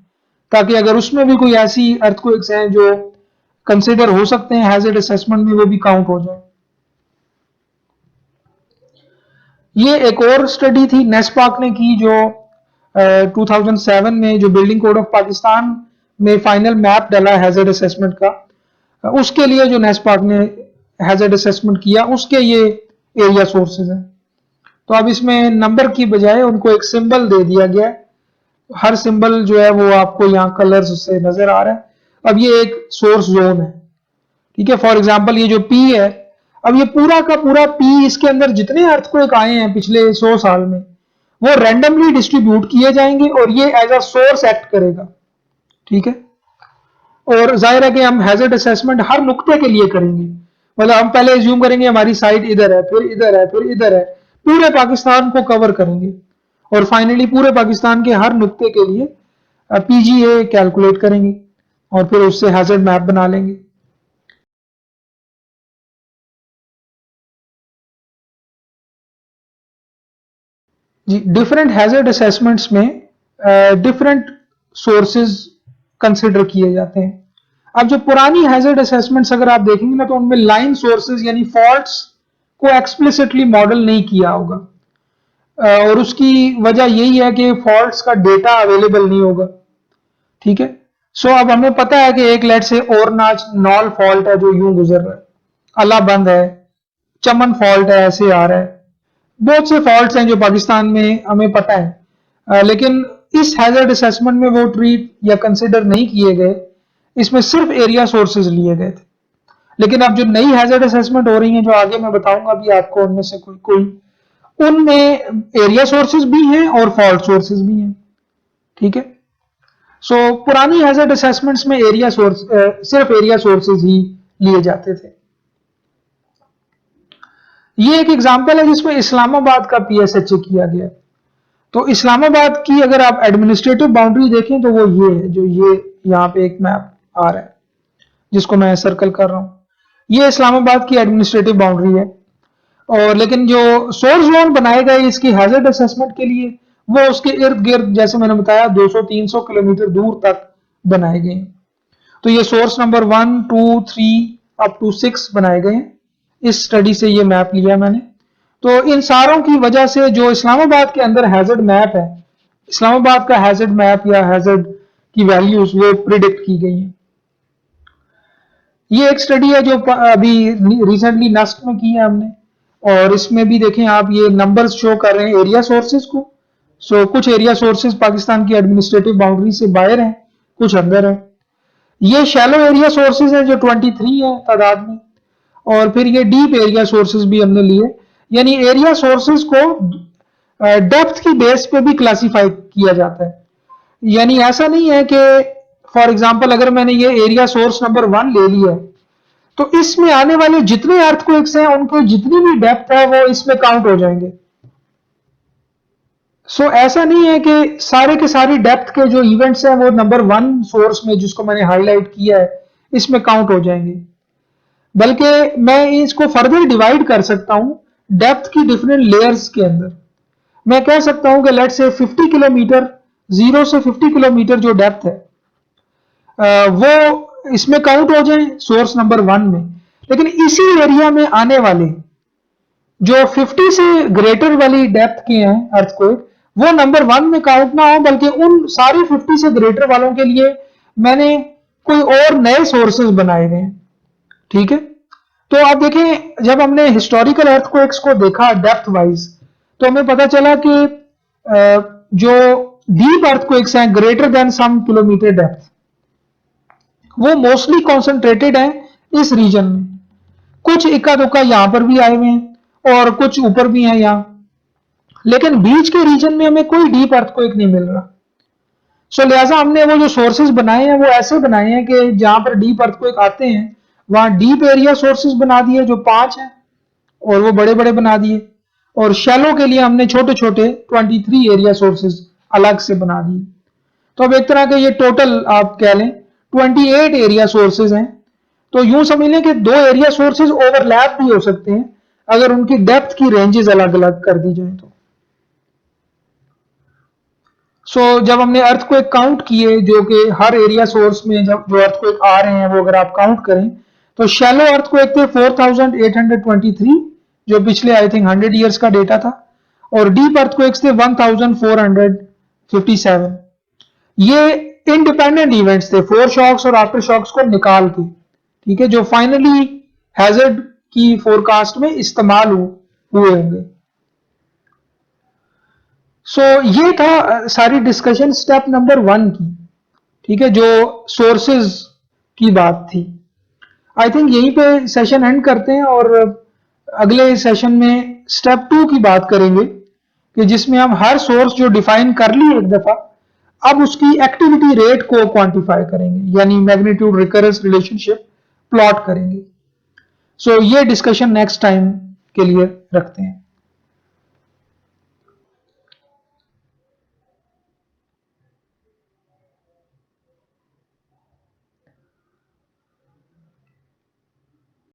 ताकि अगर उसमें भी कोई ऐसी अर्थक्वेक्स हैं जो कंसिडर हो सकते हैं हैजर्ड असेसमेंट में, वो भी काउंट हो जाए। ये एक और स्टडी थी नेस्पाक ने की जो 2007 में जो बिल्डिंग कोड ऑफ पाकिस्तान में फाइनल मैप डाला हैजर्ड असेसमेंट का, उसके लिए जो नेस्पाक ने हैजर्ड असेसमेंट किया उसके ये एरिया सोर्सेज हैं। तो अब इसमें नंबर की बजाय उनको एक सिंबल दे दिया गया है, हर सिंबल जो है वो आपको यहाँ कलर्स से नजर आ रहा है। अब ये एक सोर्स जोन है। ठीक है, फॉर एग्जांपल ये जो पी है, अब ये पूरा का पूरा पी, इसके अंदर जितने अर्थक्वेक आए हैं पिछले 100 साल में वो रैंडमली डिस्ट्रीब्यूट किए जाएंगे और ये एज अ सोर्स एक्ट करेगा। ठीक है, और जाहिर है कि हम हैजर्ड असेसमेंट हर नुक्ते के लिए करेंगे, मतलब हम पहले एज्यूम करेंगे हमारी साइट इधर है, फिर इधर है, फिर इधर है, पूरे पाकिस्तान को कवर करेंगे और फाइनली पूरे पाकिस्तान के हर नुक्ते के लिए पीजीए कैलकुलेट करेंगे और फिर उससे हैजर्ड मैप बना लेंगे। जी, डिफरेंट हैजर्ड असेसमेंट्स में डिफरेंट सोर्सेज कंसिडर किए जाते हैं। अब जो पुरानी हैजर्ड असेसमेंट्स अगर आप देखेंगे ना तो उनमें लाइन सोर्सेज यानी फॉल्ट्स को एक्सप्लिसिटली मॉडल नहीं किया होगा, और उसकी वजह यही है कि फॉल्ट्स का डेटा अवेलेबल नहीं होगा। ठीक है, सो अब हमें पता है कि एक लेट से ओरनाच नॉल फॉल्ट है जो यूं गुजर रहा है, अलाबंद है, चमन फॉल्ट है, ऐसे आ रहा है, बहुत से फॉल्ट्स हैं जो पाकिस्तान में हमें पता है, लेकिन इस हैजर्ड असेसमेंट में वो ट्रीट या कंसिडर नहीं किए गए, इसमें सिर्फ एरिया सोर्सेज लिए गए थे। लेकिन अब जो नई हैजर्ड असेसमेंट हो रही हैं जो आगे मैं बताऊंगा अभी आपको, उनमें से कोई कोई उनमें एरिया सोर्सेज भी हैं और फॉल्ट सोर्सेज भी हैं। ठीक है, सो पुरानी हैजर्ड असेसमेंट्स में एरिया सोर्स सिर्फ एरिया सोर्सेज ही लिए जाते थे। ये एक एग्जांपल है जिसमें इस्लामाबाद का पीएसएचए किया गया। तो इस्लामाबाद की अगर आप एडमिनिस्ट्रेटिव बाउंड्री देखें तो वो ये है, जो ये यहाँ पे एक मैप आ रहा है जिसको मैं सर्कल कर रहा हूं, ये इस्लामाबाद की एडमिनिस्ट्रेटिव बाउंड्री है। और लेकिन जो सोर्स जोन बनाए गए इसकी हैजर्ड असेसमेंट के लिए वो उसके इर्द गिर्द जैसे मैंने बताया 200-300 किलोमीटर दूर तक बनाए गए। तो ये सोर्स नंबर 1, 2, 3 अप टू 6 बनाए गए हैं। इस स्टडी से ये मैप लिया मैंने। तो इन सारों की वजह से जो इस्लामाबाद के अंदर हैजर्ड मैप है, इस्लामाबाद का हैजर्ड मैप या हैजर्ड की वैल्यूज वो प्रिडिक्ट की गई हैं। ये एक स्टडी है जो अभी रिसेंटली नस्ट में की है हमने, और इसमें भी देखें आप, ये नंबर्स शो कर रहे हैं एरिया सोर्सेज को। कुछ एरिया सोर्सेज पाकिस्तान की एडमिनिस्ट्रेटिव बाउंड्री से बाहर हैं, कुछ अंदर है। ये शैलो एरिया सोर्सेज हैं जो 23 है तादाद में, और फिर ये डीप एरिया सोर्सेज भी हमने लिए। यानी एरिया सोर्सेज को डेप्थ की बेस पे भी क्लासिफाई किया जाता है। यानी ऐसा नहीं है कि फॉर एग्जांपल अगर मैंने ये एरिया सोर्स नंबर 1 ले लिया है, तो इसमें आने वाले जितने अर्थक्वेक्स हैं उनको जितनी भी डेप्थ है वो इसमें काउंट हो जाएंगे। ऐसा नहीं है कि सारे के सारे डेप्थ के जो इवेंट्स हैं वो नंबर 1 सोर्स में, जिसको मैंने हाईलाइट किया है, इसमें काउंट हो जाएंगे। बल्कि मैं इसको फर्दर डिवाइड कर सकता हूं डेप्थ की डिफरेंट लेयर्स के अंदर। मैं कह सकता हूं कि लेट से 50 किलोमीटर, 0 से 50 किलोमीटर जो डेप्थ है वो इसमें काउंट हो जाए सोर्स नंबर 1 में। लेकिन इसी एरिया में आने वाले जो 50 से ग्रेटर वाली डेप्थ के हैं अर्थक्वेक, वो नंबर 1 में काउंट ना हो, बल्कि उन सारे 50 से ग्रेटर वालों के लिए मैंने कोई और नए सोर्सेज बनाए हुए हैं। ठीक है, तो आप देखें जब हमने हिस्टोरिकल अर्थक्वेक्स को देखा डेप्थ वाइज, तो हमें पता चला कि जो डीप अर्थक्वेक्स हैं greater then some kilometre depth, वो मोस्टली कॉन्सेंट्रेटेड है इस रीजन में। कुछ इक्का दुक्का यहां पर भी आए हुए हैं और कुछ ऊपर भी हैं यहां, लेकिन बीच के रीजन में हमें कोई डीप अर्थक्वेक नहीं मिल रहा। लिहाजा हमने वो जो सोर्सेज बनाए हैं वो ऐसे बनाए हैं कि जहां पर डीप अर्थक्वेक आते हैं वहां डीप एरिया सोर्सेज बना दिए जो 5 हैं, और वो बड़े बड़े बना दिए, और शैलो के लिए हमने छोटे छोटे 23 एरिया सोर्सेज अलग से बना दिए। तो अब एक तरह के ये टोटल आप कह लें 28 एरिया सोर्सेज हैं। तो यूं समझ लें कि 2 एरिया सोर्सेज ओवरलैप भी हो सकते हैं अगर उनकी डेप्थ की रेंजेस अलग अलग कर दी जाए तो। जब हमने अर्थक्वेक काउंट किए, जो कि हर एरिया सोर्स में जब जो अर्थक्वेक आ रहे हैं वो अगर आप काउंट करें, तो शैलो अर्थक्वेक थे 4823, जो पिछले आई थिंक 100 ईयर्स का डेटा था, और डीप अर्थक्वेक्स थे 1457। ये इंडिपेंडेंट इवेंट्स थे, फोर शॉक्स और आफ्टर शॉक्स को निकाल के, ठीक है, जो फाइनली हैजर्ड की फोरकास्ट में इस्तेमाल हुए होंगे। ये था सारी डिस्कशन स्टेप नंबर 1 की, ठीक है, जो सोर्सेज की बात थी। आई थिंक यहीं पे सेशन एंड करते हैं और अगले सेशन में स्टेप 2 की बात करेंगे, कि जिसमें हम हर सोर्स जो डिफाइन कर ली एक दफा, अब उसकी एक्टिविटी रेट को क्वांटिफाई करेंगे, यानी मैग्नीट्यूड रिकरेंस रिलेशनशिप प्लॉट करेंगे। ये डिस्कशन नेक्स्ट टाइम के लिए रखते हैं।